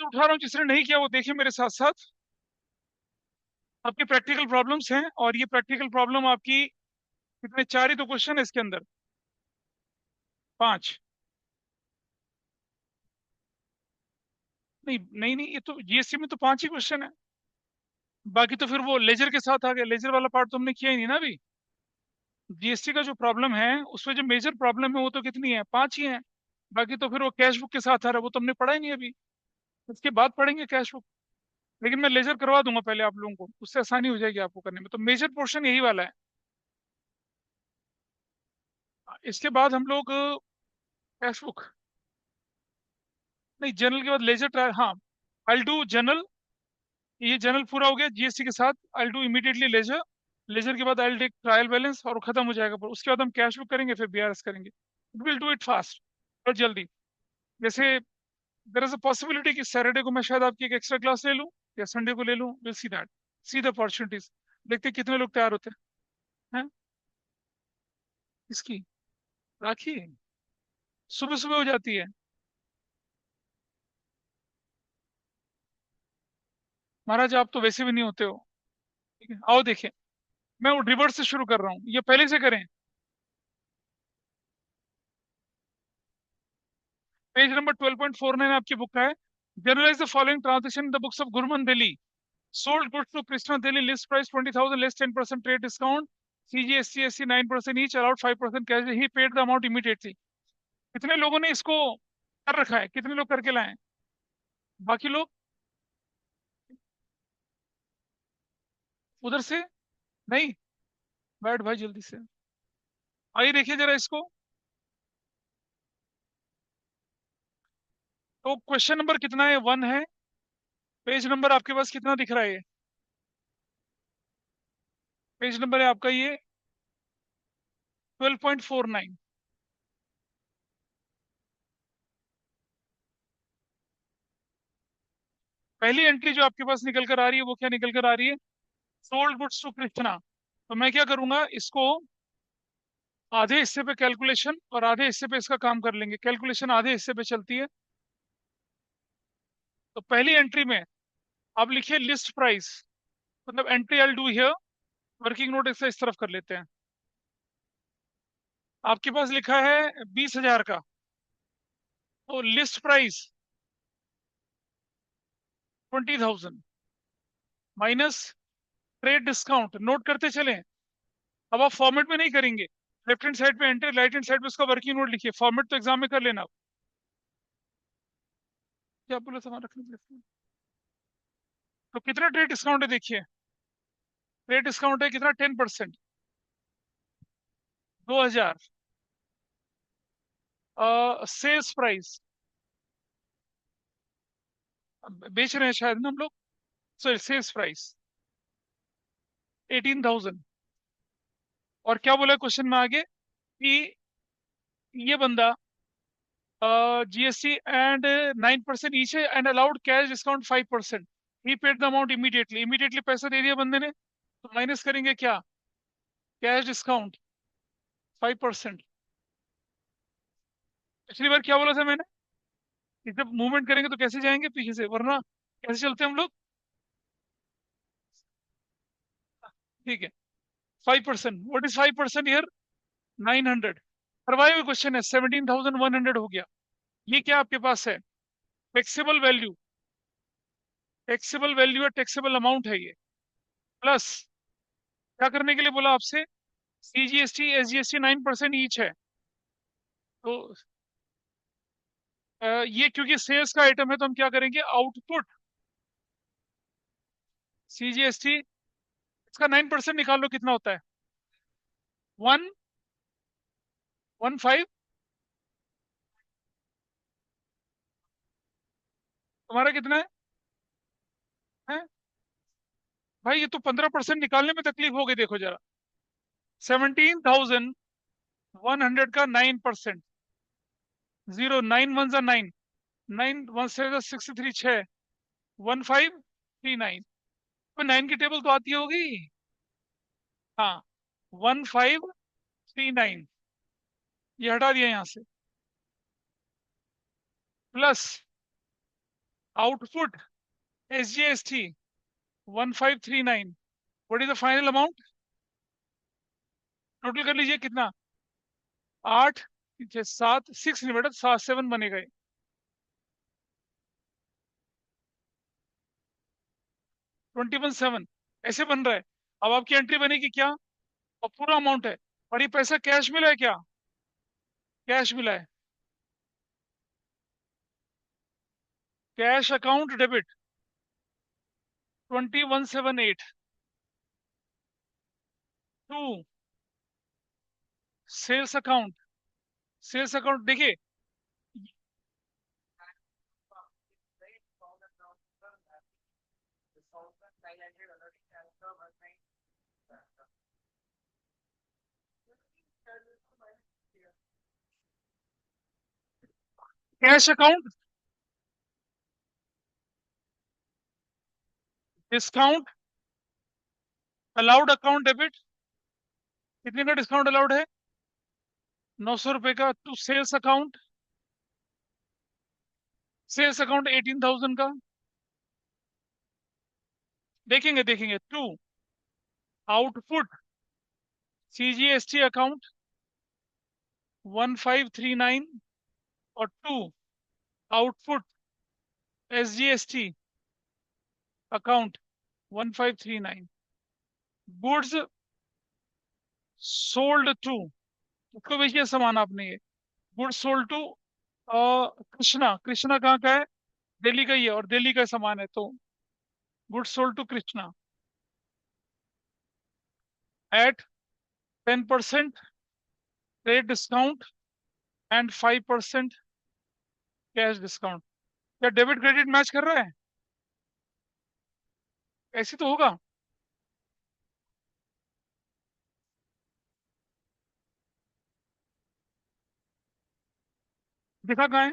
उठा रहा हूँ, जिसने नहीं किया वो देखिए मेरे साथ साथ। आपकी प्रैक्टिकल प्रॉब्लम्स हैं, और ये प्रैक्टिकल प्रॉब्लम आपकी कितने, चार ही तो क्वेश्चन है इसके अंदर, पांच। नहीं नहीं नहीं, ये तो जीएसटी में तो पांच ही क्वेश्चन है। बाकी तो फिर वो लेजर के साथ आ गया, लेजर वाला पार्ट तो हमने किया ही नहीं ना अभी। जीएसटी का जो प्रॉब्लम है उसमें जो मेजर प्रॉब्लम है वो तो कितनी है, पांच ही है। बाकी तो फिर वो कैश बुक के साथ आ रहा है, वो तो हमने पढ़ा ही नहीं अभी। उसके बाद पढ़ेंगे कैश बुक। लेकिन मैं लेजर करवा दूंगा पहले आप लोगों को, उससे आसानी हो जाएगी आपको करने में, तो मेजर पोर्शन यही वाला है। इसके बाद हम लोग कैश बुक, नहीं जनरल के बाद लेजर ट्रायल, हाँ। आई डू जनरल, ये जनरल पूरा हो गया जीएसटी के साथ। I do immediately ledger, ledger के बाद आई टेक ट्रायल बैलेंस और खत्म हो जाएगा। पर उसके बाद हम कैश बुक करेंगे, फिर बीआरएस करेंगे। विल डू इट फास्ट, बहुत जल्दी। जैसे देर इज अ पॉसिबिलिटी कि सैटरडे को मैं शायद आपकी एक एक्स्ट्रा क्लास ले लूँ, या संडे को ले लूँ, will see that, see the opportunities. देखते हैं कितने लोग तैयार होते हैं। इसकी राखी सुबह सुबह हो जाती है। महाराज आप तो वैसे भी नहीं होते हो। ठीक है, आओ देखें। मैं वो रिवर्स से शुरू कर रहा हूँ, ये पहले से करें। पेज नंबर 12.49 आपकी बुक का है। Journalise the following transaction in the books of Gurman Delhi. Sold goods to Krishna Delhi, list price 20,000, less 10% trade discount, CGST SC 9% each, allowed 5% cash, he paid the amount immediately. कितने लोगों ने इसको कर रखा है, कितने लोग करके लाए हैं? बाकी लोग उधर से नहीं। बैठ भाई जल्दी से, आइए देखिए जरा इसको। तो क्वेश्चन नंबर कितना है, वन है। पेज नंबर आपके पास कितना दिख रहा है? पेज नंबर है आपका ये 12.49। पहली एंट्री जो आपके पास निकल कर आ रही है वो क्या निकल कर आ रही है? Sold goods to Krishna. तो मैं क्या करूंगा, इसको आधे हिस्से पे कैलकुलेशन और आधे हिस्से पे इसका काम कर लेंगे। कैलकुलेशन आधे हिस्से पे चलती है। तो पहली एंट्री में आप लिखिए लिस्ट प्राइस, मतलब entry I do here, working note इस तरफ कर लेते हैं। आपके पास लिखा है 20,000 का, तो list price 20,000 minus trade discount, note करते चलें। अब आप फॉर्मेट में नहीं करेंगे, लेफ्ट हैंड साइड पे एंट्री, राइट हैंड साइड पे उसका वर्किंग नोट लिखिए। फॉर्मेट तो एग्जाम में कर लेना। क्या बोला सामान रखने के लिए? तो कितना ट्रेड डिस्काउंट है देखिए। ट्रेड डिस्काउंट है कितना, 10%, 2,000। सेल्स प्राइस, बेच रहे हैं शायद ना हम लोग, सॉरी सेल्स प्राइस 18,000। और क्या बोला क्वेश्चन में आगे कि ये बंदा जीएसटी एंड 9% ईच है, and allowed cash discount 5%। He paid the amount immediately, immediately पैसा दे दिया बंदे ने। तो माइनस करेंगे क्या, कैश डिस्काउंट 5%। पिछली बार क्या बोला था मैंने कि जब मूवमेंट करेंगे तो कैसे जाएंगे पीछे से, वरना कैसे चलते हैं हम लोग। ठीक है, 5%, व्हाट इज 5% हियर, 900। करवाए हुए क्वेश्चन है, 17,100 हो गया। ये क्या आपके पास है, टैक्सेबल वैल्यू, टैक्सेबल वैल्यू है, टैक्सेबल अमाउंट है ये। प्लस क्या करने के लिए बोला आपसे, सीजीएसटी एसजीएसटी 9% ईच है। तो ये क्योंकि सेल्स का आइटम है तो हम क्या करेंगे, आउटपुट सीजीएसटी, इसका 9% निकाल लो कितना होता है, 115। तुम्हारा कितना है? भाई ये तो 15% निकालने में तकलीफ हो गई, देखो जरा। 17,100 का 9%, 0 9 1 9, 9 1 से 63, 6, 1539। तो 9 की टेबल तो आती होगी। हाँ, 1539, ये हटा दिया यहाँ से। Plus output SGST 1539, what is the final amount? Total कर लीजिए कितना, 8, 7, 6 नहीं बेटा, 7 बनेगा ये, 21,700 ऐसे बन रहा है। अब आपकी एंट्री बनेगी क्या, और पूरा अमाउंट है, और ये पैसा कैश मिला है क्या, कैश मिला है, cash account debit 2178 to sales account, sales account देखिए, cash account discount allowed account debit, कितने का डिस्काउंट अलाउड है, 900 रुपए का, to sales account, sales account 18,000 का, देखेंगे देखेंगे, टू आउटपुट CGST अकाउंट 1539, और to output SGST account 1539, goods sold to, उसको भेजिए सामान आपने ये, goods sold to Krishna, Krishna कहाँ का है, दिल्ली का ही है, और दिल्ली का सामान है, तो goods sold to Krishna at 10% trade discount and 5% cash discount. क्या डेबिट क्रेडिट मैच कर रहा है, ऐसे तो होगा। दिखा कहाँ है,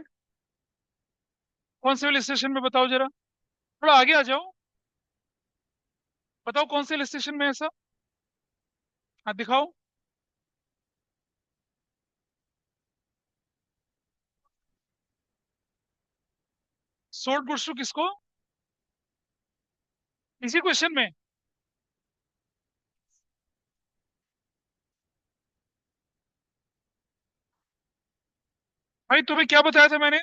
कौन से वाले स्टेशन में बताओ जरा, थोड़ा आगे आ जाओ, बताओ कौन से हिल स्टेशन में है ऐसा, हाँ दिखाओ। सोल्ड गुड्स टू किसको, इसी क्वेश्चन में, भाई तुम्हें क्या बताया था मैंने,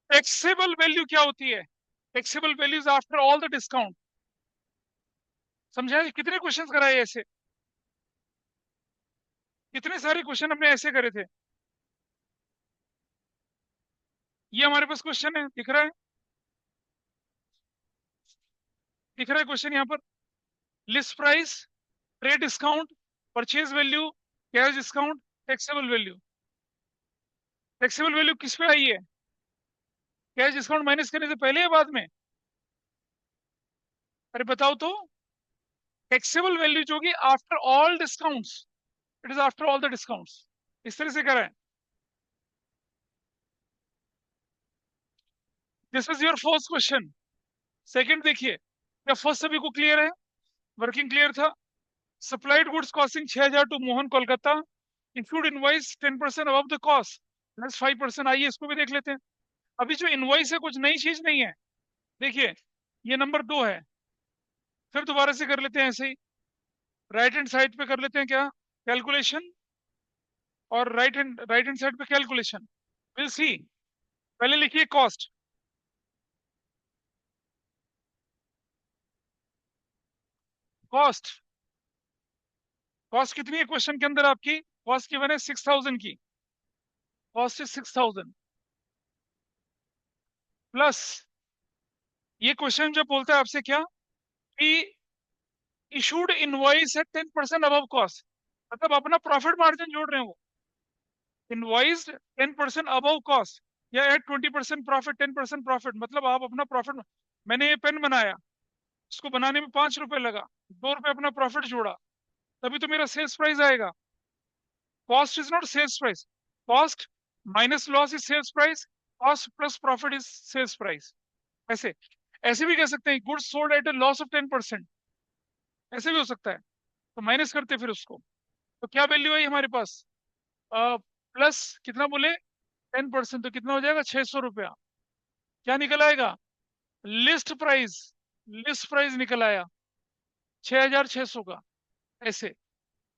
टैक्सेबल वैल्यू क्या होती है, taxable values after all the discount, समझा, कितने क्वेश्चन कराए ऐसे, कितने सारे क्वेश्चन हमने ऐसे करे थे। ये हमारे पास क्वेश्चन है, दिख रहा है, दिख रहा है क्वेश्चन यहाँ पर, list price, trade discount, purchase value, cash discount, taxable value. Taxable value किस पे आई है, कैश डिस्काउंट माइनस करने से पहले या बाद में, अरे बताओ तो, टैक्सेबल वैल्यू जो होगी after all discounts, it is after all the discounts, इस तरह से करा है। This is your first question. Second देखिए, क्या फर्स्ट सभी को क्लियर है, वर्किंग क्लियर था। Supplied goods costing 6,000 to Mohan Kolkata, include invoice 10% above the cost plus 5%, आइए इसको भी देख लेते हैं। अभी जो इनवॉइस है कुछ नई चीज नहीं है, देखिए ये नंबर 2 है, फिर दोबारा से कर लेते हैं ऐसे ही, राइट हैंड साइड पे कर लेते हैं क्या, कैलकुलेशन, और राइट हैंड साइड पे कैलकुलेशन, विल सी। पहले लिखिए कॉस्ट, कॉस्ट, कॉस्ट कितनी है क्वेश्चन के अंदर आपकी, कॉस्ट गिवन है 6,000 की, कॉस्ट इज 6,000 प्लस, ये क्वेश्चन जो बोलता है आपसे क्या, कि इशूड इनवॉइस है 10% अबव कॉस्ट, मतलब अपना प्रॉफिट मार्जिन जोड़ रहे हैं वो, इनवॉइस्ड 10% अबव कॉस्ट, या एट 20% प्रॉफिट, 10% प्रॉफिट, मतलब आप अपना प्रॉफिट, मैंने ये पेन बनाया, इसको बनाने में 5 रुपए लगा, 2 रुपए अपना प्रॉफिट जोड़ा, तभी तो मेरा सेल्स प्राइस आएगा। Cost is not sales price, cost minus loss is sales price, cost plus profit is sales price, ऐसे, ऐसे भी कह सकते हैं, goods sold at a loss of 10%, ऐसे भी हो सकता है, तो माइनस करते हैं फिर उसको, तो क्या वैल्यू आई हमारे पास, प्लस कितना बोले, 10%, तो कितना हो जाएगा, 600 रुपया, क्या निकल आएगा? लिस्ट प्राइस, लिस्ट प्राइस निकल आया 6,600 का। ऐसे।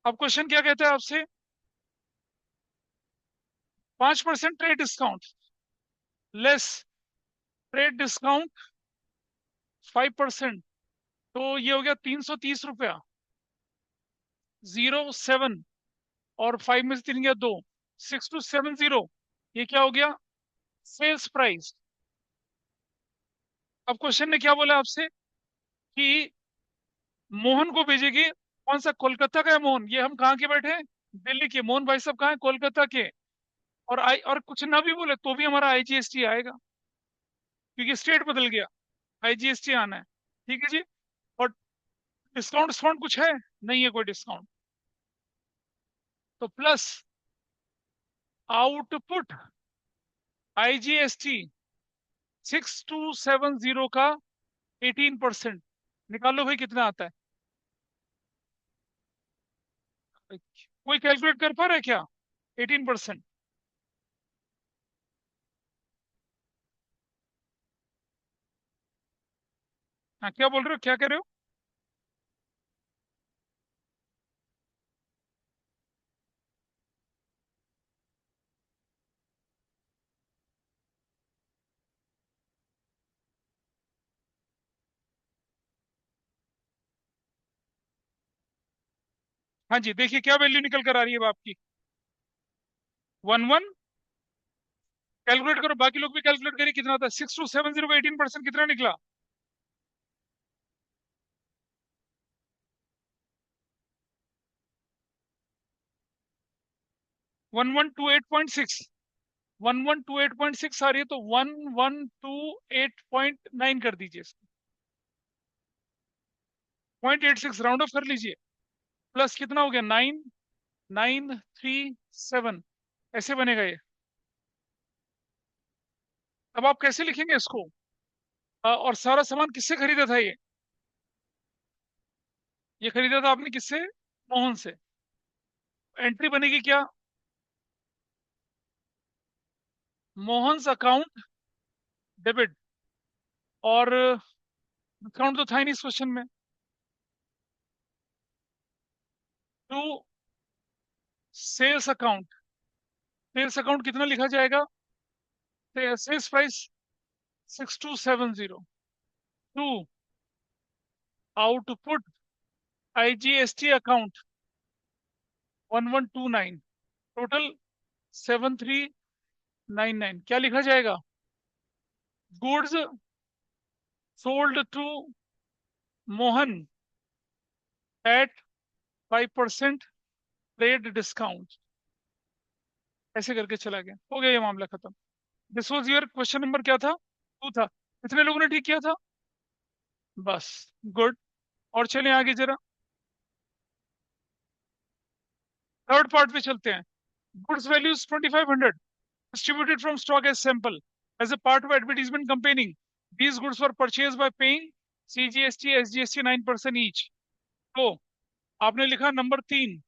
अब क्वेश्चन क्या कहता है आपसे? 5% trade discount less trade discount 5%, तो ये हो गया 330 रुपया। 07 और 5 में से 3 गया 2, 6270। ये क्या हो गया? Sales price. अब क्वेश्चन ने क्या बोला आपसे कि मोहन को भेजेगी, कौन सा, कोलकाता का है मोहन, ये हम कहाँ के बैठे हैं? दिल्ली के। मोहन भाई साहब कहाँ है? कोलकाता के। और आई, और कुछ ना भी बोले तो भी हमारा आईजीएसटी आएगा, क्योंकि स्टेट बदल गया, आईजीएसटी आना है। ठीक है जी। और डिस्काउंट डिस्काउंट कुछ है? नहीं है कोई डिस्काउंट। तो प्लस आउटपुट आईजीएसटी 6270 का 18%। निकालो भाई कितना आता है। कोई कैलकुलेट कर पा रहा है क्या? 18%। हाँ, क्या बोल रहे हो, क्या कह रहे हो? हाँ जी, देखिए क्या वैल्यू निकल कर आ रही है अब आपकी। 11। कैलकुलेट करो, बाकी लोग भी कैलकुलेट करिए कितना होता है। 6270 का 18% कितना निकला? 1128.6। 1128.6 आ रही है, तो 1128.9 कर दीजिए इसको। 0.86 राउंड ऑफ कर लीजिए। प्लस कितना हो गया? 9937। ऐसे बनेगा ये। अब आप कैसे लिखेंगे इसको? और सारा सामान किससे खरीदा था ये खरीदा था आपने किससे? मोहन से। एंट्री बनेगी क्या? Mohan's account debit. और डिस्काउंट तो था ही नहीं इस क्वेश्चन में। To sales account. Sales account कितना लिखा जाएगा? Sales price 6270। To output IGST account 1129। Total 7399। क्या लिखा जाएगा? Goods sold to Mohan at 5% trade discount. ऐसे करके चला गया, हो गया ये मामला खत्म। This was your question number क्या था? 2 था। कितने लोगों ने ठीक किया था? बस। गुड। और चलें आगे जरा। थर्ड पार्ट पे चलते हैं। Goods values 2500 distributed from stock as sample as a part of advertisement campaigning. These goods were purchased by paying CGST, SGST 9% each. तो आपने लिखा नंबर 3,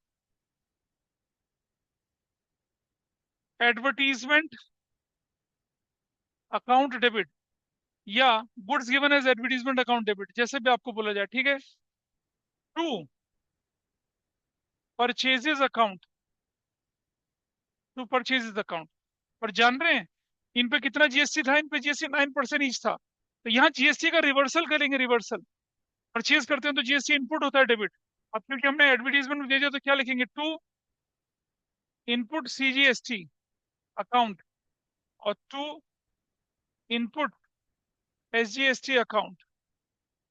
एडवर्टीजमेंट अकाउंट डेबिट, या goods given as advertisement account debit, जैसे भी आपको बोला जाए। ठीक है। To purchases account, to purchases account. और जान रहे हैं इन पे कितना जीएसटी था? इन पे जीएसटी 9% ईच था। तो यहाँ जीएसटी का रिवर्सल करेंगे, रिवर्सल। परचेज करते हैं तो जीएसटी इनपुट होता है डेबिट। अब क्योंकि हमने एडवर्टीजमेंट में भेजा तो क्या लिखेंगे? टू इनपुट सीजीएसटी अकाउंट और टू इनपुट एसजीएसटी अकाउंट।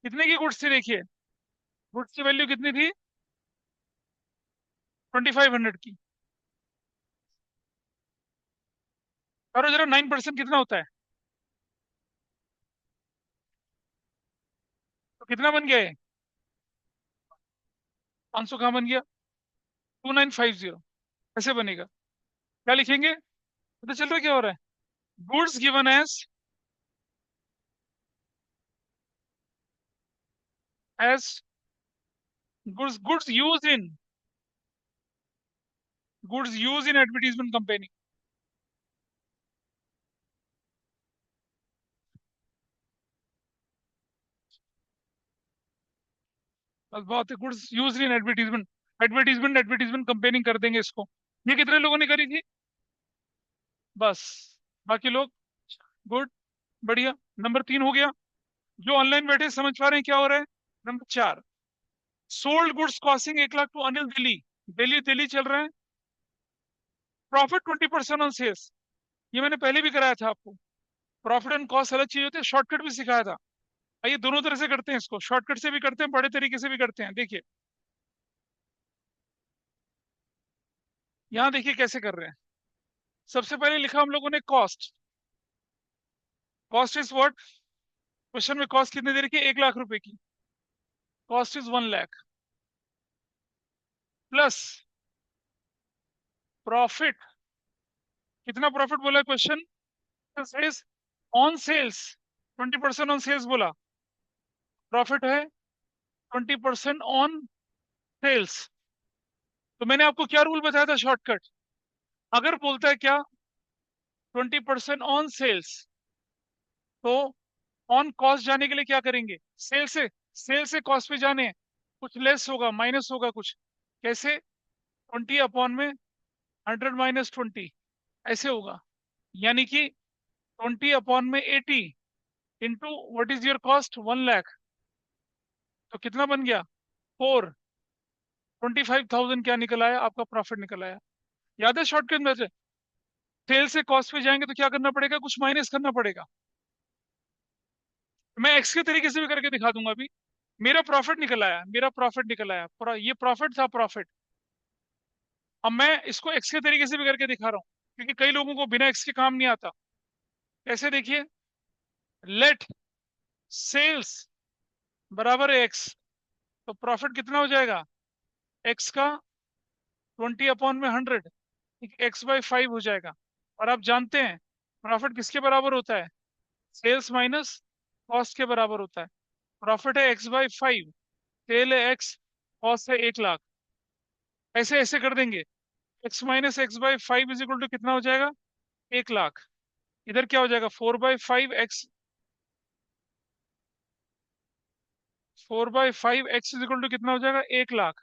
कितने की गुड्स थी देखिए? गुड्स की वैल्यू कितनी थी? 2500 की। करो जरा, 9% कितना होता है? तो कितना बन गया है? 500 कहाँ बन गया? 2950। कैसे बनेगा? क्या लिखेंगे? पता चल रहा है क्या हो रहा है? Goods given as goods use in, goods use in advertisement company. बस बहुत है, goods use in advertisement, advertisement advertisement comparing कर देंगे इसको। ये कितने लोगों ने करी थी? बस, बाकी लोग। गुड, बढ़िया। नंबर 3 हो गया। जो ऑनलाइन बैठे समझ पा रहे हैं क्या हो रहा है? Number 4, sold goods costing 1 lakh to Anil Delhi. Delhi Delhi चल रहा है। Profit 20% on sales. ये मैंने पहले भी कराया था आपको। प्रॉफिट एंड कॉस्ट अलग चीज होती है, शॉर्टकट भी सिखाया था। आइए दोनों तरह से करते हैं इसको, शॉर्टकट से भी करते हैं, बड़े तरीके से भी करते हैं। देखिए, यहाँ देखिए कैसे कर रहे हैं। सबसे पहले लिखा हम लोगों ने cost. Cost is what? Question में कॉस्ट कितनी दे रखी है? 1 लाख रुपए की। Cost is 1 lakh plus profit. कितना प्रॉफिट बोला question? Sales on sales, 20% on sales बोला। प्रॉफिट है 20% ऑन सेल्स। तो मैंने आपको क्या रूल बताया था शॉर्टकट? अगर बोलता है क्या 20% ऑन सेल्स, तो ऑन कॉस्ट जाने के लिए क्या करेंगे? सेल से कॉस्ट पे जाने हैं। कुछ लेस होगा, माइनस होगा कुछ। कैसे? 20 अपॉन में 100 - 20, ऐसे होगा। यानी कि 20 अपॉन में 80 into what is your cost? 1 lakh. तो कितना बन गया? 25,000 क्या निकल आया? आपका प्रॉफिट निकल आया। याद है शॉर्टकट में से? सेल से कॉस्ट पे जाएंगे तो क्या करना पड़ेगा? कुछ माइनस करना पड़ेगा। मैं एक्स के तरीके से भी करके दिखा दूंगा अभी। मेरा प्रॉफिट निकल आया, मेरा प्रॉफिट निकल आया पूरा, ये प्रॉफिट था, प्रॉफिट। अब मैं इसको एक्स के तरीके से भी करके दिखा रहा हूँ, क्योंकि कई लोगों को बिना एक्स के काम नहीं आता। कैसे? देखिए, लेट सेल्स बराबर है एक्स, तो प्रॉफिट कितना हो जाएगा? एक्स का 20 अपॉन में 100, x/5 हो जाएगा। और आप जानते हैं प्रॉफिट किसके बराबर होता है? सेल्स माइनस कॉस्ट के बराबर होता है। प्रॉफिट है x/5, सेल है एक्स, कॉस्ट है 1 लाख। ऐसे ऐसे कर देंगे। x - x/5 is equal to कितना हो जाएगा? 1 लाख। इधर क्या हो जाएगा? 4/5 x, 4/5 x is equal to कितना हो जाएगा? 1 लाख।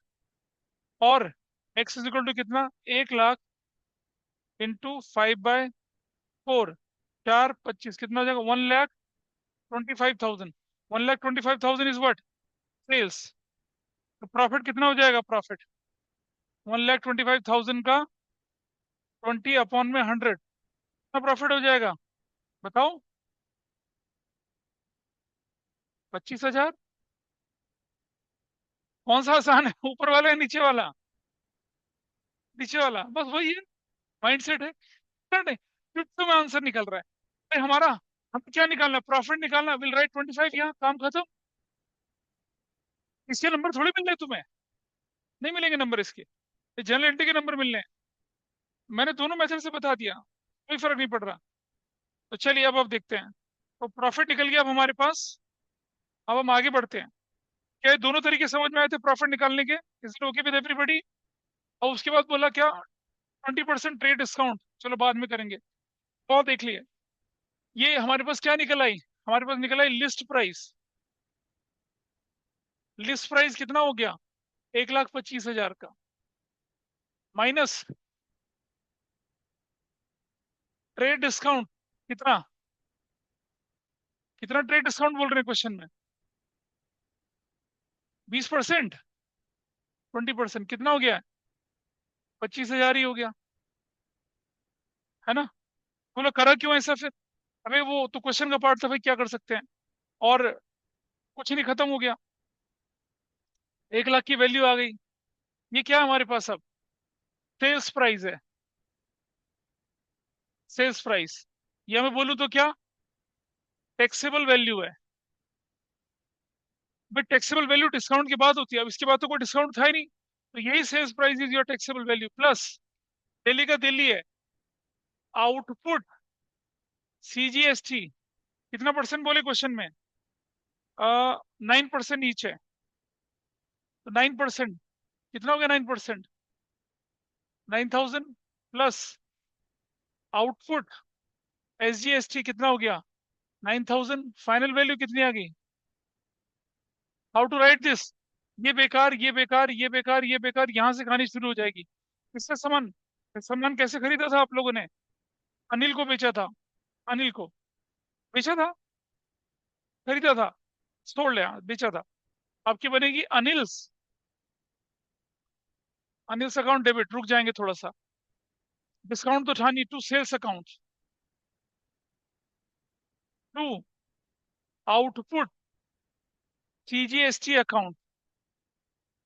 और x इज इक्वल टू कितना? 1 लाख इंटू 5/4, 4×25 कितना हो जाएगा? 1,25,000। 1,25,000 इज व्हाट? सेल्स। तो प्रॉफिट कितना हो जाएगा? प्रॉफिट 1,25,000 का 20 अपॉन में 100, कितना प्रॉफिट हो जाएगा? बताओ। 25,000। कौन सा आसान है, ऊपर वाला या नीचे वाला? नीचे वाला, बस वही है। माइंडसेट है। नहीं, फिर तो में आंसर निकल रहा है। भाई हमारा, हमें क्या निकालना है? प्रॉफिट निकालना। विल राइट 25, यहाँ काम खत्म। इसके नंबर थोड़ी मिल रहे तुम्हें, नहीं मिलेंगे नंबर इसके, ये जनरल एंट्री के नंबर मिलने हैं। मैंने दोनों मेथड से बता दिया, कोई फर्क नहीं पड़ रहा। तो चलिए अब देखते हैं। तो प्रॉफिट निकल गया अब हमारे पास। अब हम आगे बढ़ते हैं। क्या ये दोनों तरीके समझ में आए थे प्रॉफिट निकालने के? Is it okay with everybody? और उसके बाद बोला क्या? 20% ट्रेड डिस्काउंट, चलो बाद में करेंगे। और देख लिए, ये हमारे पास क्या निकल आई? हमारे पास निकल आई लिस्ट प्राइस। लिस्ट प्राइस कितना हो गया? 1,25,000 का, माइनस ट्रेड डिस्काउंट। कितना? कितना ट्रेड डिस्काउंट बोल रहे हैं क्वेश्चन में? 20%, 20%, कितना हो गया? 25,000 ही हो गया, है ना? बोलो करा क्यों ऐसा फिर? अबे वो तो क्वेश्चन का पार्ट था भाई, क्या कर सकते हैं। और कुछ नहीं, खत्म हो गया। 1 लाख की वैल्यू आ गई। ये क्या है हमारे पास अब? सेल्स प्राइस है। सेल्स प्राइस, ये मैं बोलूँ तो क्या? टैक्सेबल वैल्यू है। बट टैक्सेबल वैल्यू डिस्काउंट के बाद होती है, अब इसके बाद तो कोई डिस्काउंट था ही नहीं। तो यही sales price is your taxable value plus, Delhi का दिल्ली है, आउटपुट, CGST। कितना परसेंट बोले क्वेश्चन में? 9% ईच है। तो 9%, कितना हो गया? 9%, 9,000 प्लस आउटपुट, SGST कितना हो गया? 9,000। फाइनल वैल्यू कितनी आ गई? How to write this? ये बेकार, ये बेकार, ये बेकार, ये बेकार, यहां से कहानी शुरू हो जाएगी। इससे सामान, सामान कैसे खरीदा था आप लोगों ने? अनिल को बेचा था, अनिल को बेचा था, खरीदा था, छोड़ लिया, बेचा था। आपकी बनेगी अनिल्स, अनिल्स अकाउंट डेबिट। रुक जाएंगे थोड़ा सा, डिस्काउंट तो था नहीं, to sales account, to output CGST account,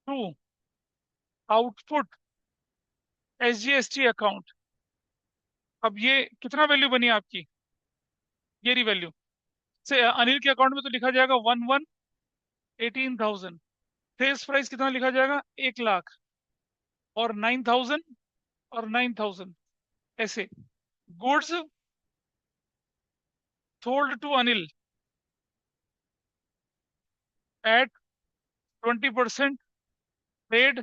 to output SGST account. अब ये कितना वैल्यू बनी आपकी? ये रही वैल्यू। से अनिल के अकाउंट में तो लिखा जाएगा 11,18,000। सेल्स प्राइस कितना लिखा जाएगा? 1 लाख, और 9,000, और 9,000, ऐसे। Goods sold to Anil at 20% paid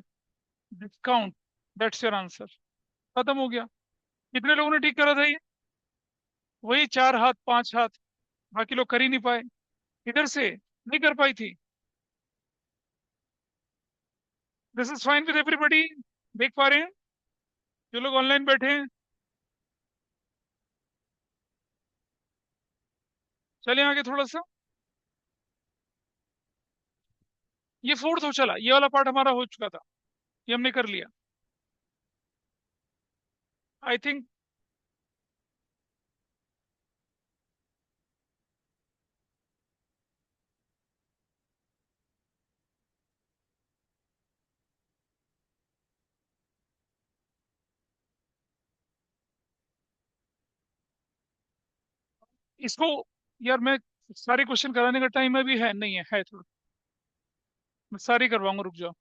discount. That's your answer. खत्म हो गया। कितने लोगों ने ठीक करा था ये? वही 4 हाथ 5 हाथ, बाकी लोग कर ही नहीं पाए। इधर से नहीं कर पाई थी। This is fine with everybody. देख पा रहे हैं जो लोग ऑनलाइन बैठे हैं? चलिए आगे थोड़ा सा। ये फोर्थ हो चला, ये वाला पार्ट हमारा हो चुका था, ये हमने कर लिया। आई थिंक इसको, यार मैं, सारे क्वेश्चन कराने का टाइम अभी है नहीं है, है थोड़ा। मैं सारे करवाऊंगा, रुक जाओ।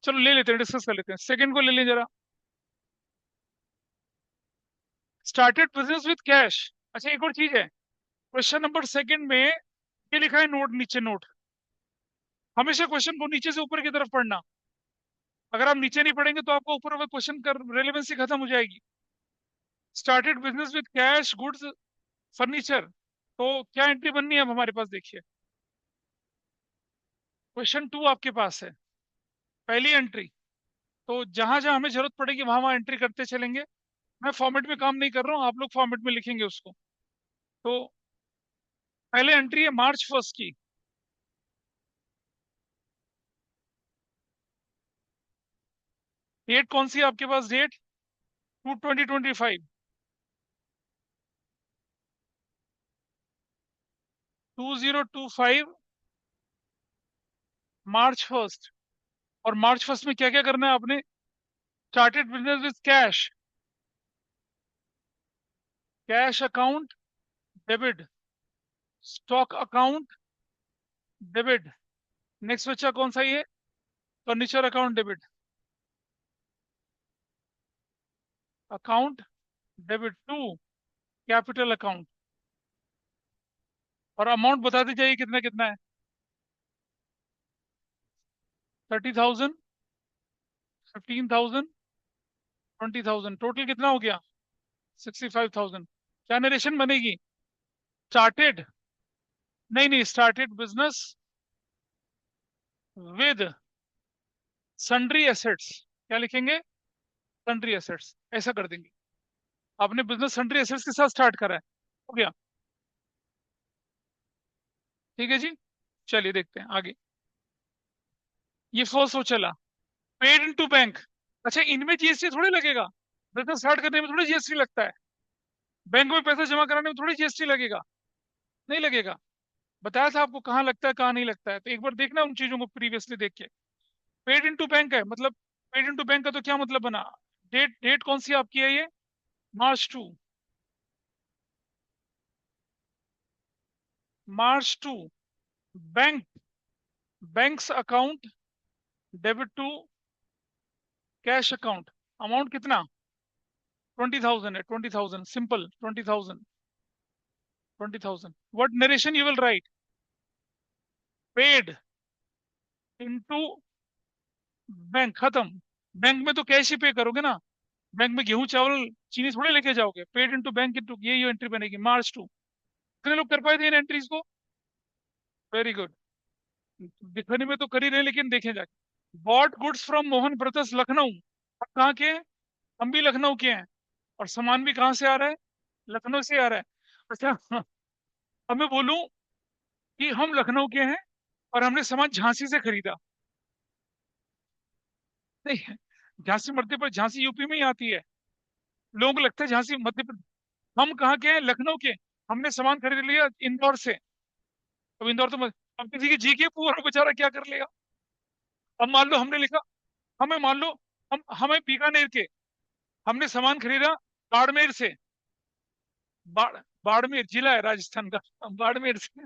चलो ले लेते हैं, डिस्कस कर लेते हैं। सेकंड को ले लें जरा। Started business with cash. अच्छा एक और चीज है, क्वेश्चन नंबर सेकंड में ये लिखा है नोट, नीचे नोट। हमेशा क्वेश्चन को नीचे से ऊपर की तरफ पढ़ना। अगर आप नीचे नहीं पढ़ेंगे तो आपको ऊपर क्वेश्चन का रेलेवेंसी खत्म हो जाएगी। Started business with cash goods furniture, तो क्या एंट्री बननी है अब हमारे पास? देखिए, क्वेश्चन 2 आपके पास है, पहली एंट्री। तो जहां जहां हमें जरूरत पड़ेगी वहां वहां एंट्री करते चलेंगे। मैं फॉर्मेट में काम नहीं कर रहा हूँ, आप लोग फॉर्मेट में लिखेंगे उसको। तो पहले एंट्री है March 1 की। डेट कौन सी है आपके पास? Date 2025, 2025, March 1। और March 1 में क्या क्या करना है आपने? Started business with cash, cash account debit, stock account debit. Next बच्चा कौन सा ये? Furniture account debit, account debit to capital account. और अमाउंट बताते जाइए कितना कितना है। 30,000, 15,000, 20,000, टोटल कितना हो गया? 65,000। क्या नरेशन बनेगी? स्टार्टेड, नहीं नहीं, started business with sundry assets. क्या लिखेंगे? सन्ड्री एसेट्स, ऐसा कर देंगे। आपने बिजनेस सन्ड्री एसेट्स के साथ स्टार्ट करा है, हो गया। ठीक है जी। चलिए देखते हैं आगे। ये फर्स्ट हो चला, पेड इन टू बैंक। अच्छा इनमें जीएसटी थोड़ी लगेगा, बिजनेस स्टार्ट करने में थोड़ी जीएसटी लगता है, बैंक में पैसा जमा कराने में थोड़ी जीएसटी लगेगा, नहीं लगेगा। बताया था आपको कहाँ लगता है कहाँ नहीं लगता है, तो एक बार देखना उन चीजों को प्रीवियसली देख के। पेड इन टू बैंक है मतलब, पेड इन टू बैंक का तो क्या मतलब बना? डेट, डेट कौन सी आपकी है ये? March 2, March 2। Bank, banks account debit to cash account. Amount कितना? 20,000 है, 20,000 simple, 20,000, 20,000। What narration you will write? Paid into bank, खत्म। बैंक में तो कैश ही पे करोगे ना, बैंक में गेहूं चावल चीनी थोड़े लेके जाओगे। पेड इनटू बैंक इनटू, ये एंट्री बनेगी March 2। कितने लोग कर पाए थे इन एंट्रीज को? Very good. दिखने में तो कर ही रहे हैं, लेकिन देखें जाके। Bought goods from Mohan brothers Lucknow. आप कहाँ के हैं? हम भी लखनऊ के हैं। और सामान भी कहाँ से आ रहा है? लखनऊ से आ रहा है। अच्छा हाँ, अब मैं बोलूं कि हम लखनऊ के हैं और हमने सामान झांसी से खरीदा। नहीं, झांसी मध्य प्रदेश, झांसी यूपी में ही आती है। लोगों को लगता है झांसी मध्य प्रदेश। हम कहाँ के हैं? लखनऊ के। हमने सामान खरीद लिया इंदौर से। अब इंदौर तो अब किसी की जी के पूरा बेचारा क्या कर लेगा। अब मान लो हमने लिखा, हमें मान लो, हमें बीकानेर के, हमने सामान खरीदा बाड़मेर से। बाड़मेर जिला है राजस्थान का, बाड़मेर से।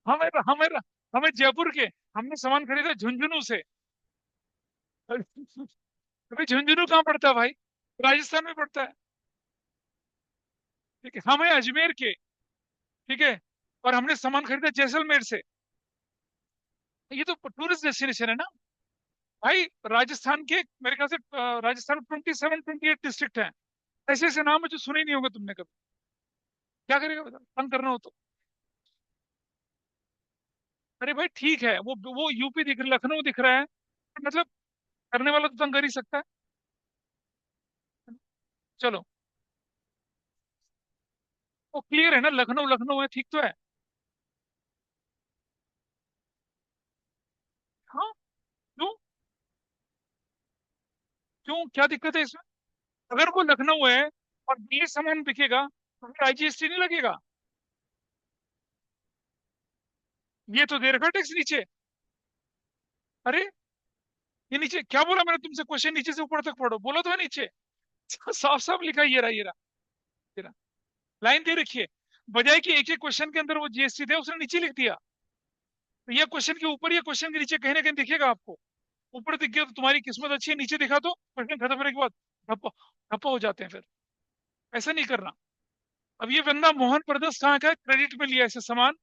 हमें हमें हमें जयपुर के, हमने सामान खरीदा झुंझुनू से। अभी झुंझुनू कहाँ पड़ता है भाई? राजस्थान में पड़ता है। ठीक है, हमें अजमेर के, ठीक है, और हमने सामान खरीदा जैसलमेर से। ये तो टूरिस्ट डेस्टिनेशन है ना भाई। राजस्थान के मेरे ख्याल से राजस्थान में 27-28 डिस्ट्रिक्ट हैं। ऐसे ऐसे नाम है जो सुने ही नहीं होंगे तुमने कभी। क्या करेगा बताओ, तंग करना हो तो। अरे भाई ठीक है, वो यूपी दिख, लखनऊ दिख रहा है, मतलब करने वाला तो तंग कर ही सकता है। चलो, वो क्लियर है ना, लखनऊ लखनऊ है, ठीक तो है। हाँ। क्यों? क्यों, क्या दिक्कत है इसमें? अगर वो लखनऊ है और दिल्ली सामान बिकेगा तो फिर आईजीएसटी नहीं लगेगा? ये तो दे रखा टैक्स नीचे। अरे, ये नीचे क्या बोला मैंने तुमसे? क्वेश्चन नीचे से ऊपर तक पढ़ो, बोलो तो है नीचे। साफ साफ लिखा है, ये रहा ये रहा ये रहा। लाइन दे रखी है। बजाय कि एक एक क्वेश्चन के अंदर वो जीएसटी दे, उसने नीचे लिख दिया। तो ये क्वेश्चन के ऊपर या क्वेश्चन के नीचे कहीं ना कहीं दिखेगा आपको। ऊपर दिख गया तो तुम्हारी किस्मत अच्छी है, नीचे दिखा तो क्वेश्चन खत्म होने के बाद ठप्पा ठप्पा हो जाते हैं फिर। ऐसा नहीं करना। अब ये बंदा मोहन प्रदर्श कहाँ का है? क्रेडिट में लिया ऐसे सामान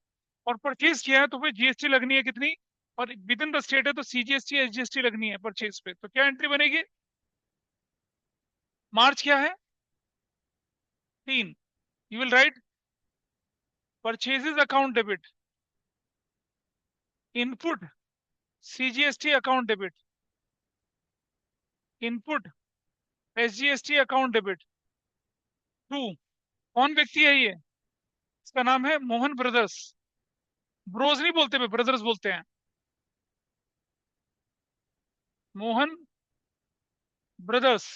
और परचेज किया है, तो फिर जीएसटी लगनी है कितनी? और विद इन द स्टेट है तो सीजीएसटी एसजीएसटी लगनी है परचेज पे। तो क्या एंट्री बनेगी? मार्च क्या है? 3। You will write purchases account debit, input CGST account debit, input SGST account debit. To, कौन व्यक्ति है ये? इसका नाम है मोहन ब्रदर्स। ब्रोज नहीं बोलते, ब्रदर्स बोलते हैं। मोहन ब्रदर्स।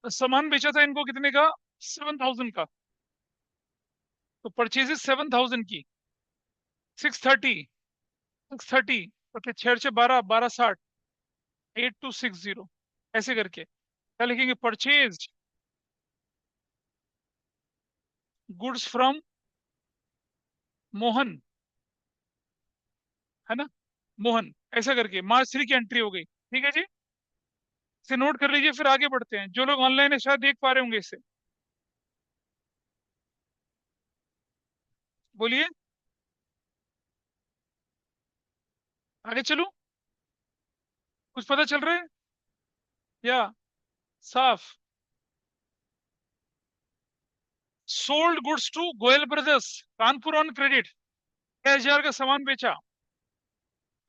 सामान बेचा था इनको कितने का? 7,000 का। तो परचेजेस 7,000 की। 630, 630, ओके, 6 से 12, 1260, 8260, ऐसे करके क्या लिखेंगे? परचेज गुड्स फ्रॉम मोहन, है ना, मोहन, ऐसा करके मार्च 3 की एंट्री हो गई। ठीक है जी, इसे नोट कर लीजिए, फिर आगे बढ़ते हैं। जो लोग ऑनलाइन है शायद देख पा रहे होंगे इसे। बोलिए, आगे चलूं? कुछ पता चल रहा है या? साफ। Sold goods to Goyal brothers, Kanpur on credit. 6,000 का सामान बेचा।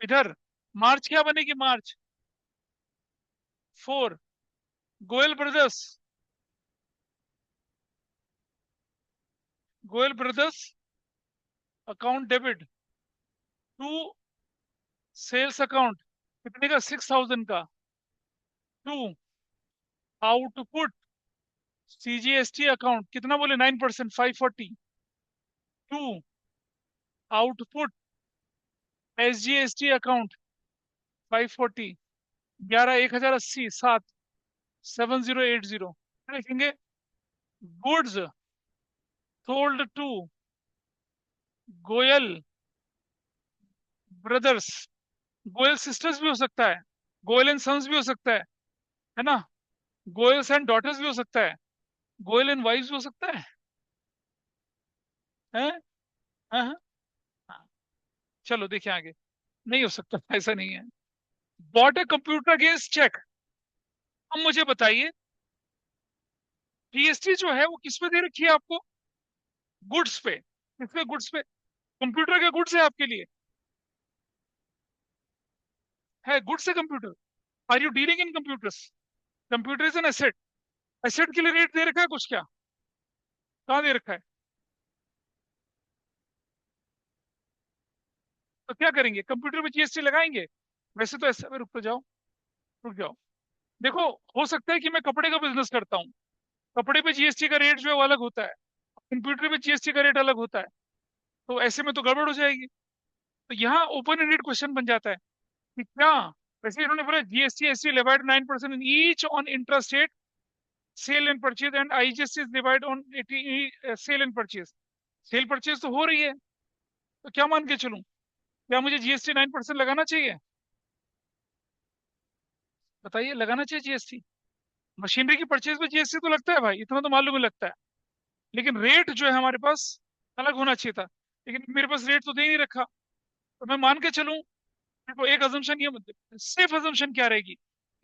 इधर मार्च क्या बनेगी? March 4, Goyal brothers, Goyal brothers account debit to sales account, कितने का? 6,000 का। टू आउटपुट सीजीएसटी अकाउंट, कितना बोले? 9%, 540। To output SGST account 540। 11, 1,080, 7, 7080। लिखेंगे goods sold to Goyal brothers. Goyal sisters भी हो सकता है, गोयल एंड सन्स भी हो सकता है ना, गोयल्स एंड डॉटर्स भी हो सकता है, गोयल एंड वाइफ्स भी हो सकता है? हाँ हाँ हाँ। चलो देखिए आगे। नहीं हो सकता, ऐसा नहीं है। Bought a computer against cheque. अब मुझे बताइए, जीएसटी जो है वो किस पे दे रखी है आपको? गुड्स पे। किस पे? गुड्स पे। कंप्यूटर क्या गुड्स है आपके लिए? है गुड्स है computer? Are you dealing in computers? Computer is an asset. Asset के लिए रेट दे रखा है कुछ क्या? कहाँ दे रखा है? तो क्या करेंगे, कंप्यूटर पे जीएसटी लगाएंगे? वैसे तो ऐसा, रुक तो जाओ, रुक जाओ। देखो, हो सकता है कि मैं कपड़े का बिजनेस करता हूँ, कपड़े पे जीएसटी का रेट जो है वो अलग होता है, कंप्यूटर पे जीएसटी का रेट अलग होता है। तो ऐसे में तो गड़बड़ हो जाएगी। तो यहाँ ओपन एंडेड क्वेश्चन बन जाता है कि क्या, वैसे इन्होंने बोला GST ST levied 9% in each on intrastate sale and purchase and IGST is divide on sale and purchase. Cell purchase तो हो रही है, तो क्या मान के चलूं? क्या मुझे जीएसटी 9% लगाना चाहिए? बताइए, लगाना चाहिए जीएसटी? मशीनरी की परचेज पे जीएसटी तो लगता है भाई, इतना तो मालूम ही लगता है। लेकिन रेट जो है हमारे पास अलग होना चाहिए था, लेकिन मेरे पास रेट तो दे ही नहीं रखा। तो मैं मान के चलूं, देखो एक अजम्पशन ये, सेफ अजम्पशन क्या रहेगी?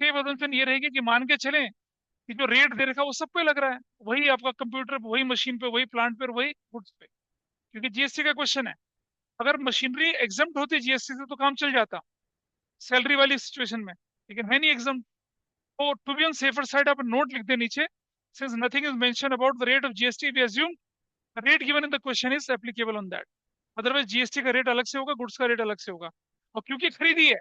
सेफ अजम्पशन ये रहेगी कि मान के चलें कि जो रेट दे रखा है वो सब पे लग रहा है, वही आपका कंप्यूटर पे, वही मशीन पे, वही प्लांट पे, वही गुड्स पे। क्योंकि जीएसटी का क्वेश्चन है। अगर मशीनरी एग्जम्प्ट होती जीएसटी से तो काम चल जाता सैलरी वाली सिचुएशन में, लेकिन है नहीं एग्जाम। तो to be on safer side आप नोट लिख दे नीचे, since nothing is mentioned about the rate of GST we assume the rate given in the question is applicable on that. Otherwise GST का रेट अलग से होगा, goods का rate अलग से होगा। और क्योंकि खरीदी है,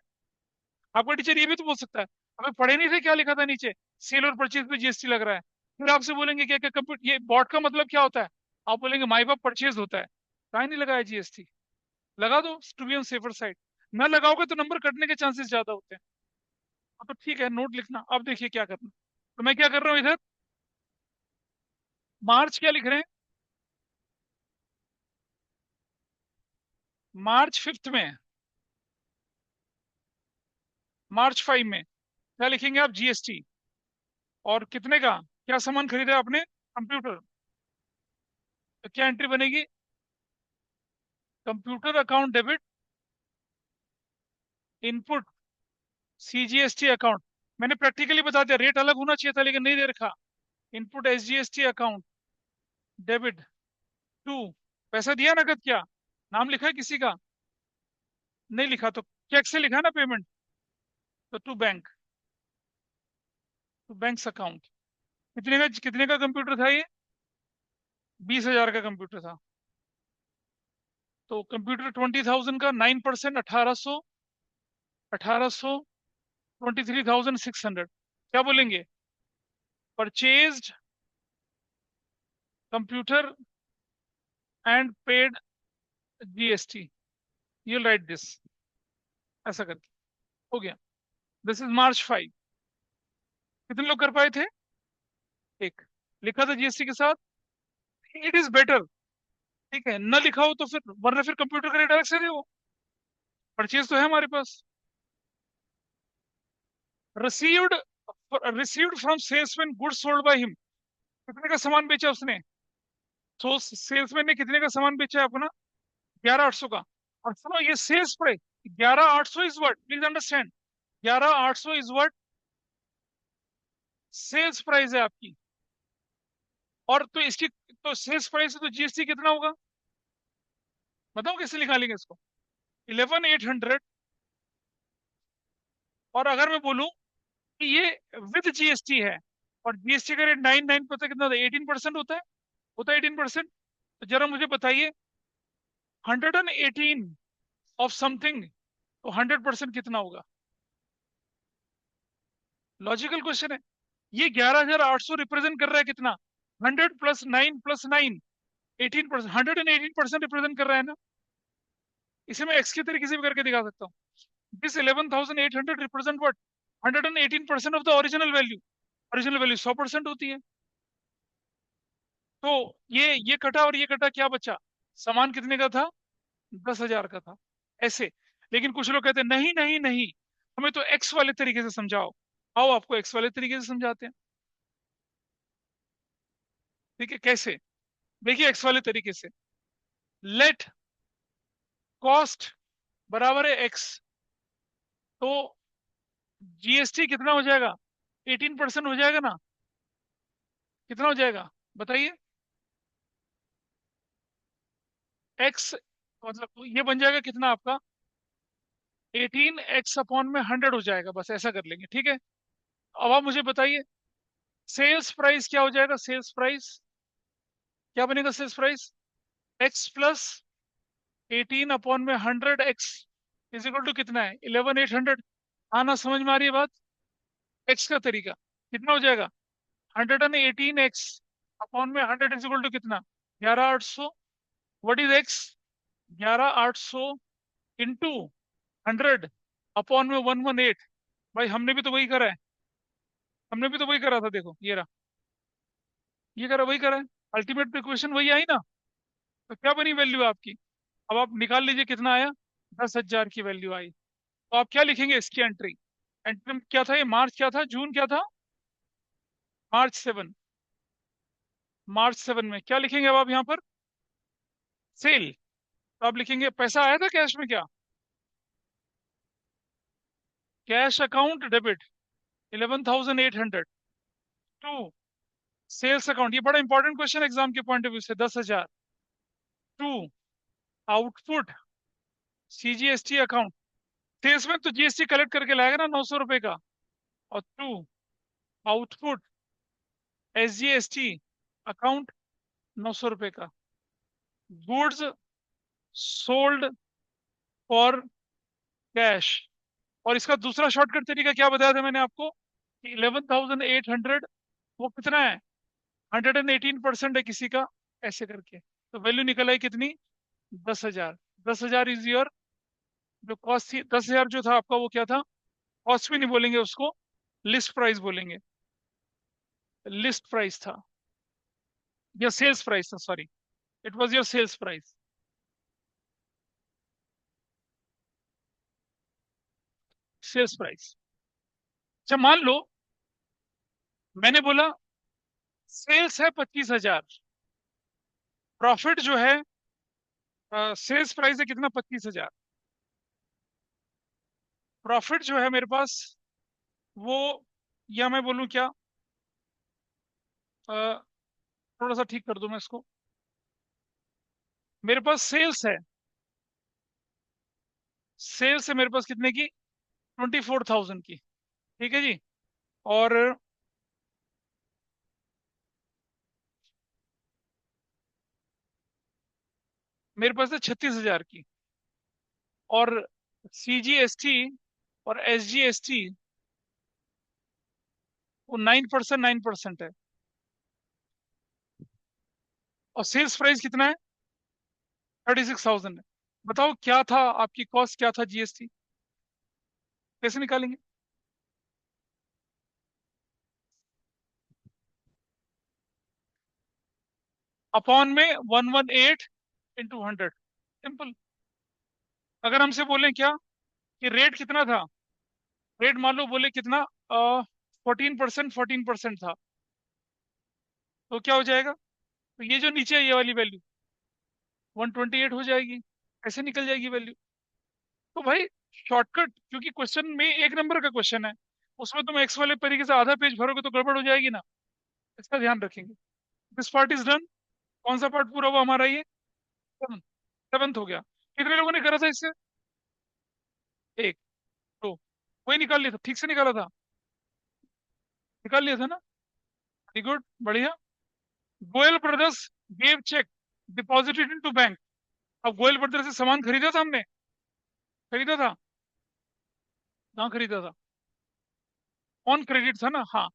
आपका टीचर ये भी तो बोल सकता है, हमें पढ़े नहीं थे क्या लिखा था नीचे, सेल और परचेज पे जीएसटी लग रहा है। फिर आपसे बोलेंगे क्या क्या कंप्यूटर, ये बॉट का मतलब क्या होता है? आप बोलेंगे माई बाप परचेज होता है, कहीं नहीं लगाया जीएसटी। लगा दो to be on safer side. ना लगाओगे तो नंबर कटने के चांसेस ज्यादा होते हैं। हाँ, तो ठीक है, नोट लिखना। अब देखिए क्या करना। तो मैं क्या कर रहा हूँ इधर, मार्च क्या लिख रहे हैं, मार्च 5 में, मार्च 5 में क्या लिखेंगे आप? जीएसटी। और कितने का, क्या सामान खरीदा आपने? कंप्यूटर। तो क्या एंट्री बनेगी? Computer account debit, input CGST account. मैंने प्रैक्टिकली बता दिया, रेट अलग होना चाहिए था लेकिन नहीं दे रखा। Input SGST account debit to, पैसा दिया नगद क्या? नाम लिखा है किसी का? नहीं लिखा, तो चेक से लिखा ना पेमेंट। तो to bank, to banks account. कितने का कंप्यूटर था ये? 20,000 का कंप्यूटर था। तो कंप्यूटर 20,000 का 9%, 1800, 23,600। क्या बोलेंगे? Purchased computer and paid GST. You right this, ऐसा करके हो गया। दिस इज मार्च 5। कितने लोग कर पाए थे? एक। लिखा था जीएसटी के साथ, इट इज बेटर। ठीक है, न लिखा हो तो फिर, वरना फिर कंप्यूटर का रेट अलग से दो। परचेज तो है हमारे पास। Received, received from salesman goods sold by him. कितने का सामान बेचा उसने? तो सेल्समैन ने कितने का सामान बेचा है अपना? 11,800 का। और सुनो, ये sales price 11,800 is what, please understand, 11,800 is what sales price है आपकी। और तो इसकी, तो सेल्स प्राइस है तो जीएसटी कितना होगा? बताओ कैसे निकालेंगे इसको? 11,800। और अगर मैं बोलूं कि ये विद जीएसटी है, और जीएसटी का रेट 9 9 कितना होता है? 18% होता है 18%। तो जरा मुझे बताइए, 118 ऑफ समथिंग, तो 100% कितना होगा? लॉजिकल क्वेश्चन है। ये 11,800 रिप्रेजेंट कर रहा है कितना? 100 + 9 + 9, 18%, 118% रिप्रेजेंट कर रहा है ना। इसे मैं एक्स के तरीके से भी करके दिखा सकता हूँ। This 11,800 represent what? 118% of the original value. Original value 100% होती है। तो ये कटा और ये कटा, क्या बचा? सामान कितने का था? 10,000 का था। ऐसे। लेकिन कुछ लोग कहते हैं नहीं नहीं नहीं, हमें तो एक्स वाले तरीके से समझाओ। आओ आपको एक्स वाले तरीके से समझाते हैं। ठीक है, कैसे? देखिए एक्स वाले तरीके से, लेट कॉस्ट बराबर है एक्स, तो जीएसटी कितना हो जाएगा? 18% हो जाएगा ना? कितना हो जाएगा बताइए? एक्स मतलब ये बन जाएगा कितना आपका, 18x अपॉन में 100 हो जाएगा, बस ऐसा कर लेंगे, ठीक है। अब आप मुझे बताइए सेल्स प्राइस क्या हो जाएगा, सेल्स प्राइस क्या बनेगा, sales price X plus 18 upon में 100x इज इक्वल टू कितना है, 11,800। आना समझ में आ रही है बात, एक्स का तरीका कितना हो जाएगा, 118x अपॉन में 100 इज इक्वल टू कितना, 11,800। What is x, 11,800 into 100 upon में 118। भाई हमने भी तो वही करा है, हमने भी तो वही करा था, देखो ये रहा, ये करा वही करा है, अल्टीमेट इक्वेशन वही आई ना। तो क्या बनी वैल्यू आपकी, अब आप निकाल लीजिए कितना आया, 10,000 की वैल्यू आई। तो आप क्या लिखेंगे इसकी एंट्री, एंट्री में क्या था, ये मार्च क्या था, जून क्या था, मार्च 7। मार्च 7 में क्या लिखेंगे अब आप यहाँ पर, सेल। तो आप लिखेंगे पैसा आया था कैश में क्या, cash account debit 11,800 to sales account, ये बड़ा इंपॉर्टेंट क्वेश्चन एग्जाम के पॉइंट ऑफ व्यू से, 10,000 to output CGST account. Sales में तो जीएसटी कलेक्ट करके लाएगा ना 900 रुपए का, और टू आउटपुट एसजीएसटी अकाउंट 900 रुपए का, गुड्स सोल्ड फॉर कैश। और इसका दूसरा शॉर्टकट तरीका क्या बताया था मैंने आपको, कि 11,800 वो कितना है, 118% है किसी का, ऐसे करके तो वैल्यू निकल आई कितनी, 10,000। 10,000 इज योर, जो कॉस्ट थी 10,000 जो था आपका वो क्या था, कॉस्ट भी नहीं बोलेंगे उसको, लिस्ट प्राइस बोलेंगे, लिस्ट प्राइस था, या सेल्स प्राइस था, sorry, it was your sales price, sales price. अच्छा मान लो मैंने बोला सेल्स है 25,000, प्रॉफिट जो है, सेल्स प्राइस है कितना, 25,000, प्रॉफिट जो है मेरे पास वो, या मैं बोलूं क्या, अ, थोड़ा सा ठीक कर दूं मैं इसको, मेरे पास सेल्स है, सेल्स है मेरे पास कितने की, 24,000 की, ठीक है जी। और मेरे पास है 36,000 की, और सीजीएसटी और एसजीएसटी वो 9%, 9% है, और सेल्स प्राइस कितना है, 36,000 है। बताओ क्या था आपकी कॉस्ट, क्या था जीएसटी, कैसे निकालेंगे, अपॉन में 118 इंटू 100, सिंपल। अगर हमसे बोले क्या कि रेट कितना था, रेट मान लो बोले कितना, 14%, 14% था, तो क्या हो जाएगा, तो ये जो नीचे है ये वाली वैल्यू 128 हो जाएगी, ऐसे निकल जाएगी वैल्यू। तो भाई शॉर्टकट, क्योंकि क्वेश्चन में एक नंबर का क्वेश्चन है, उसमें तुम एक्स वाले तरीके से आधा पेज भरोगे तो गड़बड़ हो जाएगी ना, इसका ध्यान रखेंगे। This part is done. कौन सा पार्ट पूरा हुआ हमारा, ये सेवन, सेवंथ हो गया। कितने लोगों ने करा था इससे, एक, दो, वही निकाल लिया था, ठीक से निकाला था, निकाल लिया था ना, वेरी गुड, बढ़िया। Goyal brothers gave check deposited into bank. अब गोयल ब्रदर्स से सामान खरीदा था हमने, खरीदा था, कहाँ खरीदा था, ऑन क्रेडिट था ना, हाँ,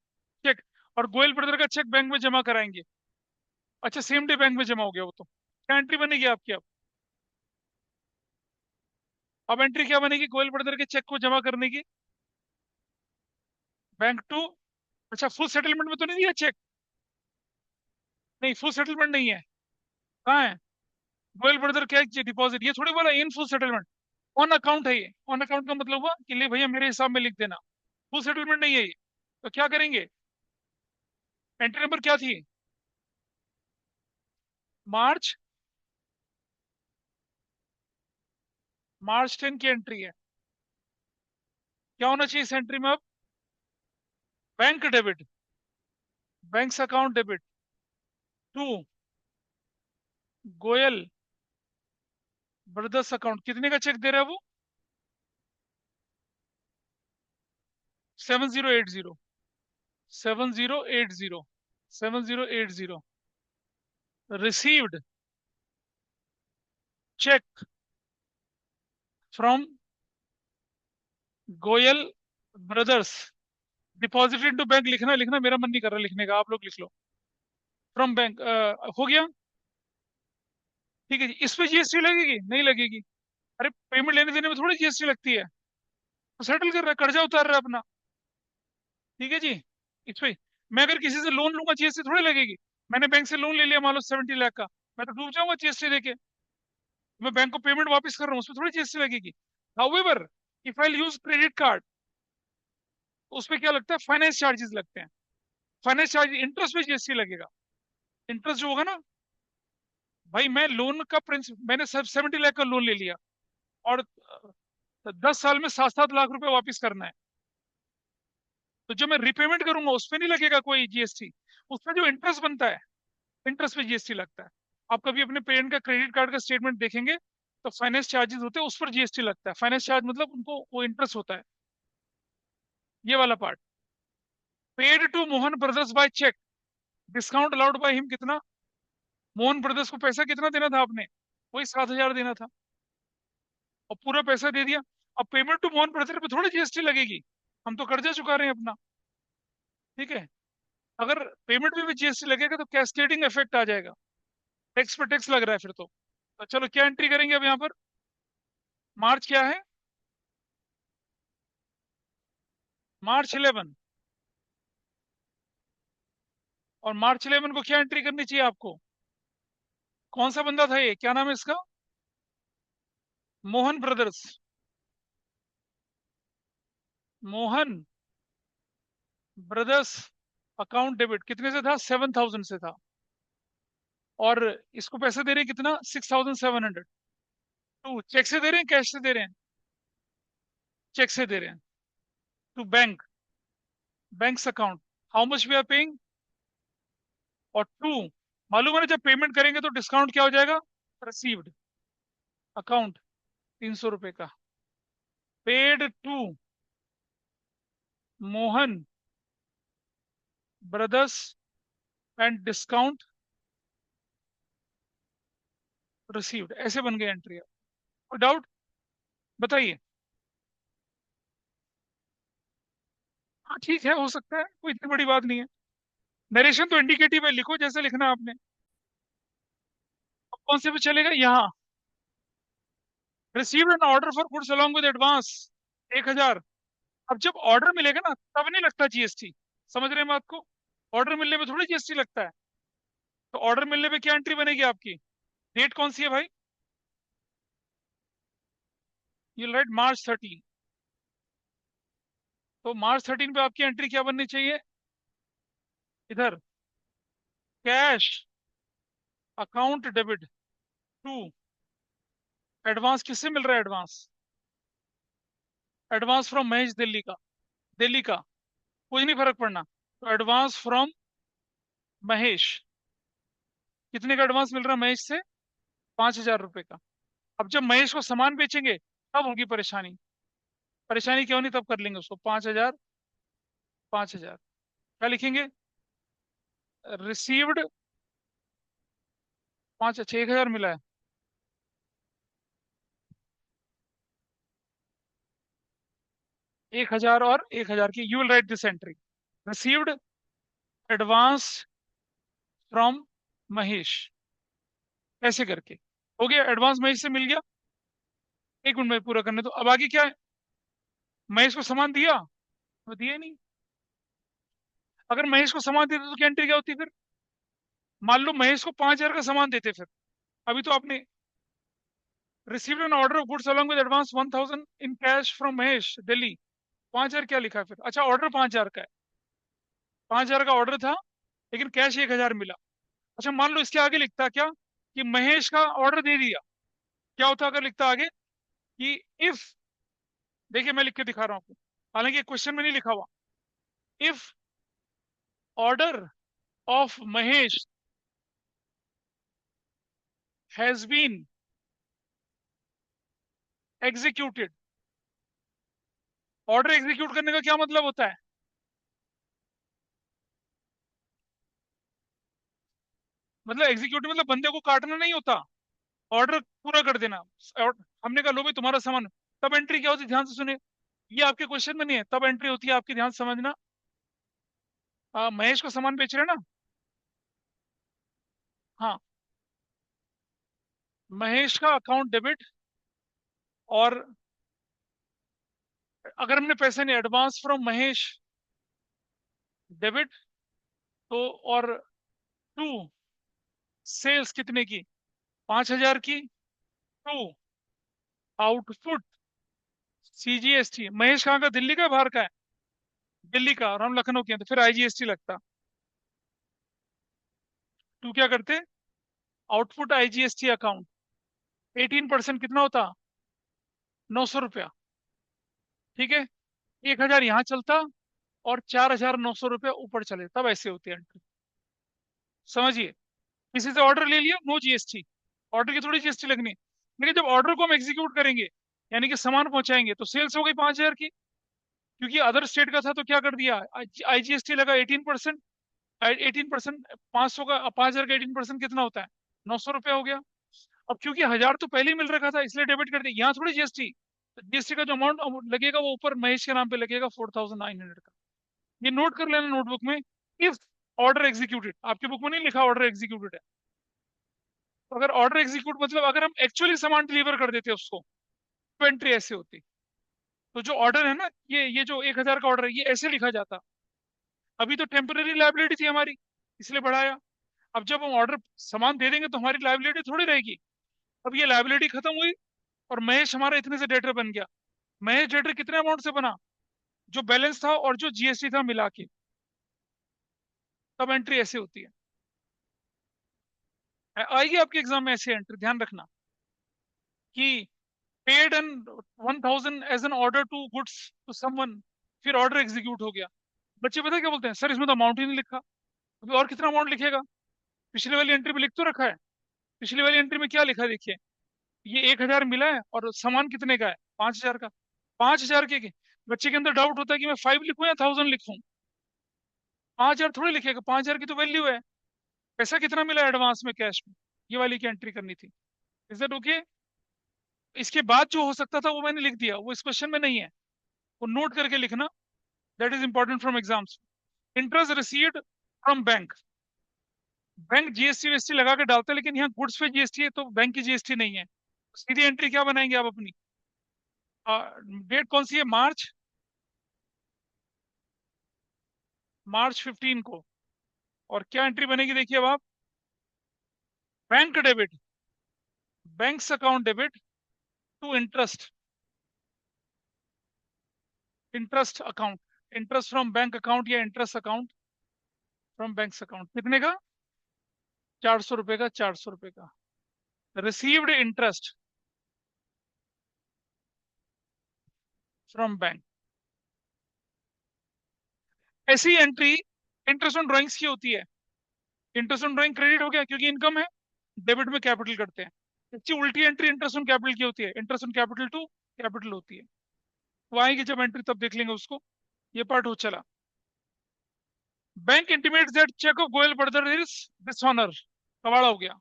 चेक। और गोयल ब्रदर का चेक बैंक में जमा कराएंगे, अच्छा सेम डे बैंक में जमा हो गया वो तो, क्या एंट्री बनेगी आपकी अब एंट्री क्या बनेगी गोयल ब्रदर के चेक को जमा करने की, बैंक टू, अच्छा फुल सेटलमेंट में तो नहीं दिया चेक, नहीं फुल सेटलमेंट नहीं है, कहाँ है, गोयल ब्रदर क्या डिपॉजिट, ये थोड़ी बोला in full settlement, on account है ये, ऑन अकाउंट का मतलब हुआ कि ले भैया मेरे हिसाब में लिख देना, फुल सेटलमेंट नहीं है ये। तो क्या करेंगे, एंट्री नंबर क्या थी, मार्च, मार्च 10 की एंट्री है, क्या होना चाहिए इस एंट्री में अब, bank debit, bank account debit to Goyal brothers account कितने का चेक दे रहा है वो? 7080, 7080, 7080। Received cheque from Goyal brothers, deposited to bank. लिखना लिखना, मेरा मन नहीं कर रहा लिखने का, आप लोग लिख लो। फ्रॉम बैंक, हो गया। ठीक है जी, इस पे जीएसटी लगेगी नहीं लगेगी? अरे पेमेंट लेने देने में थोड़ी जीएसटी लगती है। तो सेटल कर रहा है, कर्जा उतार रहा है अपना। ठीक है जी। इस पे मैं अगर किसी से लोन लूंगा जीएसटी थोड़ी लगेगी। मैंने बैंक से लोन ले लिया मान लो 70 लाख का, मैं तो डूब जाऊंगा जीएसटी देके। मैं बैंक को पेमेंट वापस कर रहा हूँ, उसमें थोड़ी जीएसटी लगेगी। However, if I use credit card, तो उसमें क्या लगता है? फाइनेंस चार्जेस लगते हैं। फाइनेंस चार्ज, इंटरेस्ट पे जीएसटी लगेगा। इंटरेस्ट जो होगा ना, भाई मैं लोन का प्रिंसिपल, मैंने सब 70 लाख का लोन ले लिया, और 10 साल में 7-7 लाख रुपए वापस करना है। तो जब मैं रिपेमेंट करूंगा उस पर नहीं लगेगा कोई जीएसटी। उसमें जो इंटरेस्ट बनता है, इंटरेस्ट पे जीएसटी लगता है। आप कभी अपने पेरेंट का क्रेडिट कार्ड का स्टेटमेंट देखेंगे, तो फाइनेंस चार्जेस होते हैं, उस पर जीएसटी लगता है। फाइनेंस चार्ज मतलब उनको वो इंटरेस्ट होता है, ये वाला part. Paid to Mohan brothers by cheque, discount allowed by him, कितना? मोहन ब्रदर्स को पैसा कितना देना था आपने? वही 7,000 देना था, और पूरा पैसा दे दिया। अब पेमेंट टू मोहन ब्रदर पे थोड़ी जीएसटी लगेगी, हम तो कर्जा चुका रहे हैं अपना। ठीक है। अगर पेमेंट में भी जीएसटी लगेगा तो कैस्केडिंग इफेक्ट आ जाएगा, टैक्स पे टैक्स लग रहा है फिर तो चलो क्या एंट्री करेंगे अब यहाँ पर? मार्च क्या है? मार्च 11। और मार्च 11 को क्या एंट्री करनी चाहिए आपको? कौन सा बंदा था ये, क्या नाम है इसका? Mohan brothers. Mohan brothers account debit कितने से था? 7,000 से था। और इसको पैसे दे रहे हैं कितना? 6,700। टू चेक से दे रहे हैं, कैश से दे रहे हैं? चेक से दे रहे हैं। To bank, banks account, how much we are paying. और टू, मालूम है ना जब पेमेंट करेंगे तो डिस्काउंट क्या हो जाएगा? रिसीव्ड अकाउंट, 300 रुपए का। Paid to Mohan brothers and discount received, ऐसे बन गई एंट्री। कोई डाउट बताइए? हाँ ठीक है, हो सकता है, कोई इतनी बड़ी बात नहीं है। नरेशन तो इंडिकेटिव है, लिखो जैसे लिखना है आपने। अब कौन से पे चलेगा यहाँ? Received an order for goods along with advance 1,000। अब जब ऑर्डर मिलेगा ना तब नहीं लगता जीएसटी। समझ रहे हैं बात को? ऑर्डर मिलने पे थोड़ी जीएसटी लगता है। तो ऑर्डर मिलने पे क्या एंट्री बनेगी आपकी? डेट कौन सी है भाई? You right March 13। तो March 13 पे आपकी एंट्री क्या बननी चाहिए? इधर, cash account debit to, advance किससे मिल रहा है? Advance, advance from Mahesh Delhi का। दिल्ली का कुछ नहीं फर्क पड़ना। तो एडवांस फ्रॉम महेश, कितने का एडवांस मिल रहा है महेश से? 5,000 रुपए का। अब जब महेश को सामान बेचेंगे तब होगी परेशानी। परेशानी क्यों नहीं, तब कर लेंगे उसको। 5,000, 5,000 क्या लिखेंगे? रिसीव्ड पाँच, अच्छा 1,000 मिला है। 1,000 और 1,000 की, you will right this entry. Received advance from Mahesh, ऐसे करके हो गया। एडवांस महेश से मिल गया। 1 मिनट में पूरा करने, तो अब आगे क्या है? महेश को सामान दिया? तो दिया ही नहीं। अगर महेश को सामान देते तो क्या एंट्री क्या होती फिर? मान लो महेश को 5,000 का सामान देते फिर। अभी तो आपने received an order of goods along with advance 1,000 in cash from Mahesh Delhi. 5,000 क्या लिखा है फिर? अच्छा ऑर्डर 5,000 का है, 5,000 का ऑर्डर था, लेकिन कैश 1,000 मिला। अच्छा मान लो इसके आगे लिखता क्या, कि महेश का ऑर्डर दे दिया। क्या होता अगर लिखता आगे कि इफ, देखिए मैं लिख के दिखा रहा हूँ आपको, हालांकि क्वेश्चन में नहीं लिखा हुआ। If order of Mahesh has been executed. Order execute करने का क्या मतलब होता है? मतलब एग्जीक्यूट मतलब बंदे को काटना नहीं होता, ऑर्डर पूरा कर देना। और हमने कहा लो भाई तुम्हारा सामान, तब एंट्री क्या होती है, ध्यान से सुने। ये आपके क्वेश्चन में नहीं है, तब एंट्री होती है आपकी, ध्यान से समझना। महेश को सामान बेच रहे हैं ना। हाँ, महेश का अकाउंट डेबिट, और अगर हमने पैसे नहीं, एडवांस फ्रॉम महेश डेबिट, तो और टू सेल्स कितने की, 5,000 की, टू आउटपुट सीजीएसटी। महेश कहाँ का, दिल्ली का है, बाहर का है? दिल्ली का, और हम लखनऊ के हैं, तो फिर आईजीएसटी लगता। टू क्या करते, आउटपुट आईजीएसटी अकाउंट। 18% कितना होता, 900 रुपया। ठीक है, 1,000 यहाँ चलता, और 4,900 रुपया ऊपर चले, तब ऐसे होती है एंट्री। समझिए, किसी से ऑर्डर ले लिया, नो जीएसटी, ऑर्डर की थोड़ी जीएसटी लगनी। लेकिन जब ऑर्डर को हम एग्जीक्यूट करेंगे, यानी कि सामान पहुंचाएंगे, तो सेल्स हो गई 5,000 की। क्योंकि अदर स्टेट का था तो क्या कर दिया, आईजीएसटी लगा 18%। 18%, 500 का, 5,000 का 18% कितना होता है, 900 रुपया हो गया। अब क्योंकि 1,000 तो पहले ही मिल रखा था, इसलिए डेबिट कर दिया, यहाँ थोड़ी जीएसटी। जीएसटी का जो अमाउंट लगेगा वो ऊपर महेश के नाम पे लगेगा, 4,900 का। ये नोट कर लेना नोटबुक में। इफ ऑर्डर एग्जीक्यूटेड, आपके बुक में नहीं लिखा ऑर्डर एग्जीक्यूटेड है, तो अगर ऑर्डर एग्जीक्यूट मतलब अगर हम एक्चुअली सामान डिलीवर कर देते उसको, तो एंट्री ऐसे होती। तो जो ऑर्डर है ना, ये जो 1,000 का ऑर्डर है, ये ऐसे लिखा जाता। अभी तो टेम्पररी लाइबिलिटी थी हमारी, इसलिए बढ़ाया। अब जब हम ऑर्डर सामान दे देंगे तो हमारी लाइबिलिटी थोड़ी रहेगी। अब ये लाइबिलिटी खत्म हुई, और महेश हमारा इतने से डेटर बन गया। महेश डेटर कितने अमाउंट से बना, जो बैलेंस था और जो जीएसटी था मिला के, तब एंट्री ऐसे होती है। आएगी आपके एग्जाम में ऐसी एंट्री, ध्यान रखना कि paid and 1,000 as an order to goods to someone, फिर ऑर्डर एग्जीक्यूट हो गया। बच्चे पता है क्या बोलते हैं, सर इसमें तो अमाउंट ही नहीं लिखा। अभी और कितना अमाउंट लिखेगा, पिछले वाली एंट्री में लिख तो रखा है। पिछली वाली एंट्री में क्या लिखा है देखिए, ये 1,000 मिला है और सामान कितने का है, 5,000 का। 5,000 के बच्चे के अंदर डाउट होता है कि मैं 5 लिखूं या 1,000 लिखूं। 5,000 थोड़ी लिखेगा, 5,000 की तो वैल्यू है। पैसा कितना मिला एडवांस में, कैश में, ये वाली की एंट्री करनी थी। Is that okay? इसके बाद जो हो सकता था वो मैंने लिख दिया, वो इस क्वेश्चन में नहीं है, वो नोट करके लिखना। That is important from exams. Interest received from bank, bank GST VST लगा के डालता है, लेकिन यहाँ गुड्स पे जीएसटी है, तो बैंक की जीएसटी नहीं है। सीधी एंट्री क्या बनाएंगे आप अपनी, डेट कौन सी है, मार्च, मार्च 15 को। और क्या एंट्री बनेगी देखिए अब आप, bank debit, bank account debit to interest, interest account, interest from bank account या interest account from bank account, कितने का, 400 रुपए का, 400 रुपए का। Received interest from bank. ऐसी एंट्री इंटरेस्ट ऑन ड्राइंग्स की होती है। इंटरेस्ट ऑन ड्राइंग क्रेडिट हो गया क्योंकि इनकम है, डेबिट में कैपिटल करते हैं। इसकी उल्टी एंट्री इंटरेस्ट ऑन कैपिटल की होती है, interest on capital to capital होती है। वो आएगी जब एंट्री, तब देख लेंगे उसको। ये पार्ट हो चला। Bank intimates that cheque of Goyal brother is dishonour, कबाड़ा हो गया।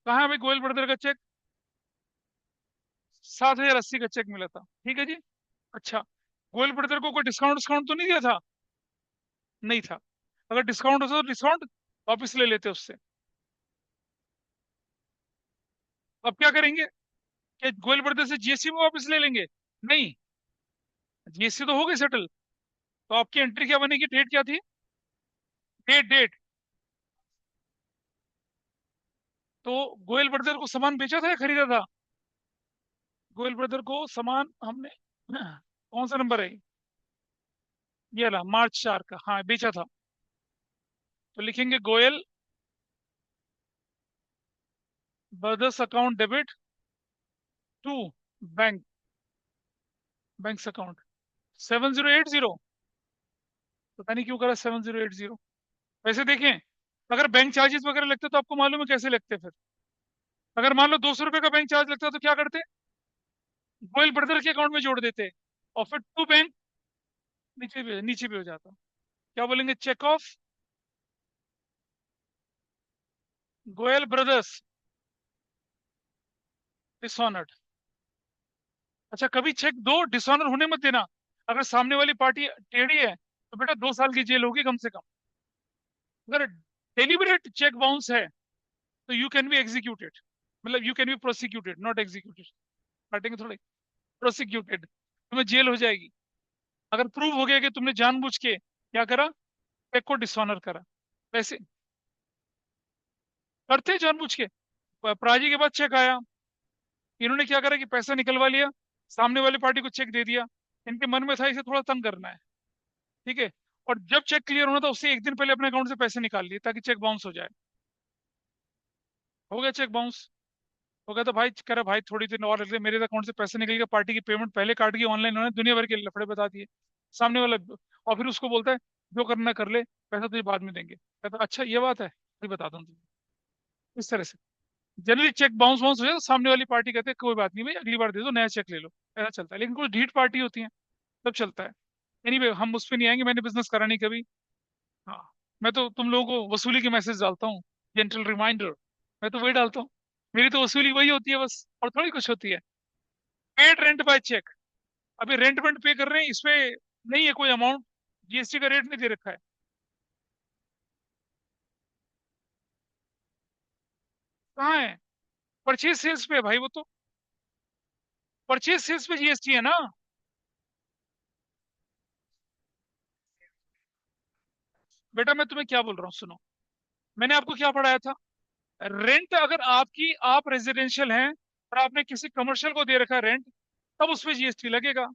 कहाँ है भाई गोयल ब्रदर का चेक, 7,080 का चेक मिला था, ठीक है जी। अच्छा, गोयल ब्रदर को कोई डिस्काउंट डिस्काउंट तो नहीं दिया था? नहीं था। अगर डिस्काउंट होता तो डिस्काउंट वापस ले लेते उससे। अब क्या करेंगे, क्या गोयल ब्रदर से जीएसटी में वापस ले लेंगे? नहीं, जीएसटी तो हो गई सेटल। तो आपकी एंट्री क्या बनेगी, डेट क्या थी, डेट डेट। तो गोयल ब्रदर को सामान बेचा था या खरीदा था? गोयल ब्रदर को सामान हमने कौन सा नंबर है, ये रहा मार्च 4 का, हाँ बेचा था। तो लिखेंगे Goyal brothers account debit to bank, bank account 7,080। पता नहीं क्यों करा 7,080। वैसे देखें, अगर बैंक चार्जेस वगैरह लगते तो आपको मालूम है कैसे लगते फिर। अगर मान लो 200 रुपए का बैंक चार्ज लगता तो क्या करते, गोयल ब्रदर के अकाउंट में जोड़ देते, और फिर टू बैंक, नीचे भी हो जाता। क्या बोलेंगे? Cheque of Goyal brothers dishonoured. अच्छा, कभी चेक दो, डिसऑनर होने मत देना। अगर सामने वाली पार्टी टेढ़ी है तो बेटा 2 साल की जेल होगी कम से कम। अगर डेलिबरेट चेक बाउंस है तो यू कैन बी एग्जीक्यूटेड, मतलब you can be prosecuted, not executed. काटेंगे थोड़े, प्रोसिक्यूटेड, तुम्हें जेल हो जाएगी। अगर प्रूव हो गया कि तुमने जानबूझ के क्या करा, चेक को डिसऑनर करा। वैसे करते हैं जानबूझ के। पराजी के बाद चेक आया, इन्होंने क्या करा कि पैसा निकलवा लिया, सामने वाली पार्टी को चेक दे दिया। इनके मन में था इसे थोड़ा तंग करना है, ठीक है। और जब चेक क्लियर होना था उससे एक दिन पहले अपने अकाउंट से पैसे निकाल लिए ताकि चेक बाउंस हो जाए। हो गया चेक बाउंस। हो गया तो भाई कह रहा भाई थोड़ी देर और लग, मेरे अकाउंट से पैसे निकल गए, पार्टी की पेमेंट पहले काट गई ऑनलाइन, उन्होंने दुनिया भर के लफड़े बता दिए सामने वाला। और फिर उसको बोलता है जो करना कर ले, पैसा तुझे बाद में देंगे। कहता अच्छा ये बात है, अभी बताता हूँ तुझे। इस तरह से जनरली चेक बाउंस बाउंस हो जाए तो सामने वाली पार्टी कहते हैं कोई बात नहीं भाई, अगली बार दे दो, नया चेक ले लो। ऐसा चलता है, लेकिन कुछ ढीठ पार्टी होती है तब चलता है। एनीवे हम उस पर नहीं आएंगे, मैंने बिजनेस करा नहीं कभी। हाँ, मैं तो तुम लोगों को वसूली के मैसेज डालता हूँ, जेंटल रिमाइंडर, मैं तो वही डालता हूँ। मेरी तो वसूली वही होती है बस, और थोड़ी कुछ होती है। Paid rent by cheque. अभी रेंट वेंट पे कर रहे हैं, इसपे नहीं है कोई अमाउंट, जीएसटी का रेट नहीं दे रखा है। कहाँ है? परचेज सेल्स पे है भाई वो तो, परचेज सेल्स पे जीएसटी है ना। बेटा मैं तुम्हें क्या बोल रहा हूँ सुनो, मैंने आपको क्या पढ़ाया था? रेंट अगर आपकी, आप रेजिडेंशियल हैं और आपने किसी कमर्शियल को दे रखा है रेंट, तब उस पे जीएसटी लगेगा।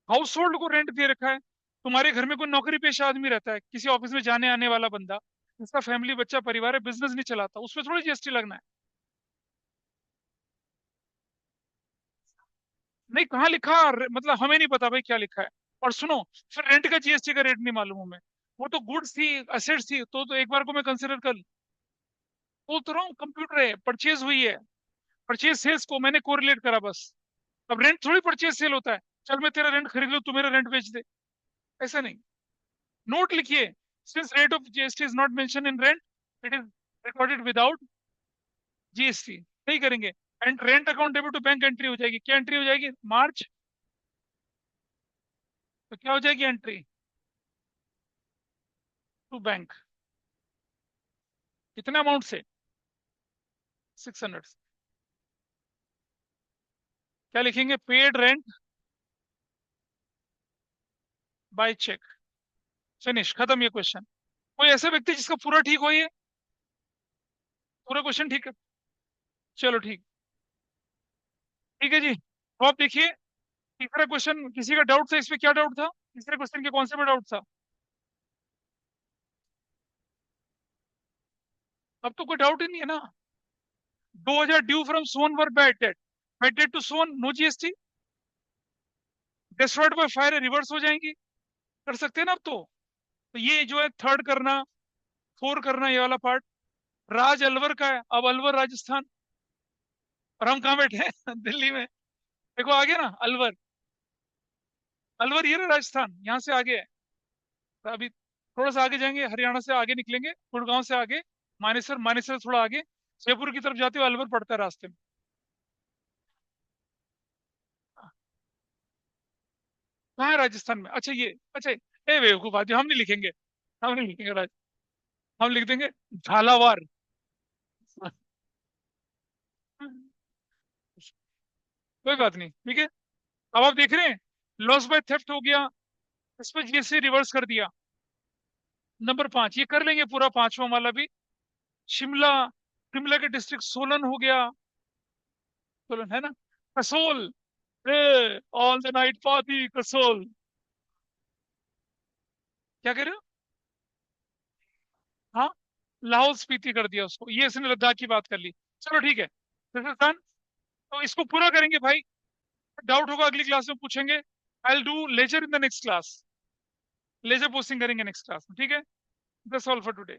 हाउस होल्ड को रेंट दे रखा है, तुम्हारे घर में कोई नौकरी पेशा आदमी रहता है, किसी ऑफिस में जाने आने वाला बंदा, जिसका फैमिली बच्चा परिवार है, बिजनेस नहीं चलाता, उस पर थोड़ी जीएसटी लगना है। नहीं, कहाँ लिखा मतलब हमें नहीं पता भाई क्या लिखा है। और सुनो, फिर रेंट का जीएसटी का रेट नहीं मालूम हमें। वो तो गुड्स थी, असेट्स थी, तो एक बार को मैं कंसिडर कर बोल तो रहा हूँ, कंप्यूटर है, परचेज हुई है, परचेज सेल्स को मैंने कोरिलेट करा बस। अब रेंट थोड़ी परचेज सेल होता है, चल मैं तेरा रेंट खरीद लूँ, तू मेरा रेंट बेच दे, ऐसा नहीं। नोट लिखिए, since rate of GST is not mention in rent, it is recorded without GST. नहीं करेंगे, and rent account debit to bank entry हो जाएगी। क्या एंट्री हो जाएगी? मार्च। तो क्या हो जाएगी एंट्री? To bank. कितने अमाउंट से? 600। क्या लिखेंगे? Paid rent by cheque. Finish, खत्म ये क्वेश्चन। कोई ऐसा व्यक्ति जिसका पूरा ठीक हो ये, पूरा क्वेश्चन ठीक है? चलो ठीक, ठीक है जी। तो आप देखिए, तीसरा क्वेश्चन किसी का डाउट था इस पे? क्या डाउट था तीसरे क्वेश्चन के? कौन से पे डाउट था? अब तो कोई डाउट ही नहीं है ना। 2000 due from Son were bad debt, bad debt to Son, no GST. Destroyed by fire reverse हो जाएंगी, कर सकते हैं ना अब तो ये जो है थर्ड करना, फोर करना, ये वाला पार्ट राज अलवर का है। अब अलवर राजस्थान, और हम कहाँ बैठे हैं? दिल्ली में। देखो आगे ना अलवर, अलवर ये ना राजस्थान, यहाँ से आगे है। तो अभी थोड़ा सा आगे जाएंगे, हरियाणा से आगे निकलेंगे, गुड़गांव से आगे मानेसर, मानेसर से थोड़ा आगे जयपुर की तरफ जाते हुए अलवर पड़ता है रास्ते में। कहाँ है राजस्थान में? अच्छा ये, अच्छा, ए बेवकूफ आदमी, हम नहीं लिखेंगे, हम नहीं लिखेंगे हम लिख देंगे झालावाड़। कोई बात नहीं, ठीक है। अब आप देख रहे हैं, लॉस बाय थेफ्ट हो गया, इस पर जीएसटी रिवर्स कर दिया। नंबर 5 ये कर लेंगे पूरा, पांचवा वाला भी। शिमला, शिमला के डिस्ट्रिक्ट सोलन हो गया, सोलन है ना। Kasol, all the night party Kasol. क्या कह रहे हो? हाँ, लाहौल स्पीति कर दिया उसको, ये इसने लद्दाख की बात कर ली। चलो ठीक है, दिस इज डन। तो इसको पूरा करेंगे भाई, डाउट होगा अगली क्लास में पूछेंगे। I will do ledger in the next class, ledger posting करेंगे नेक्स्ट क्लास में, ठीक है। That's all for today.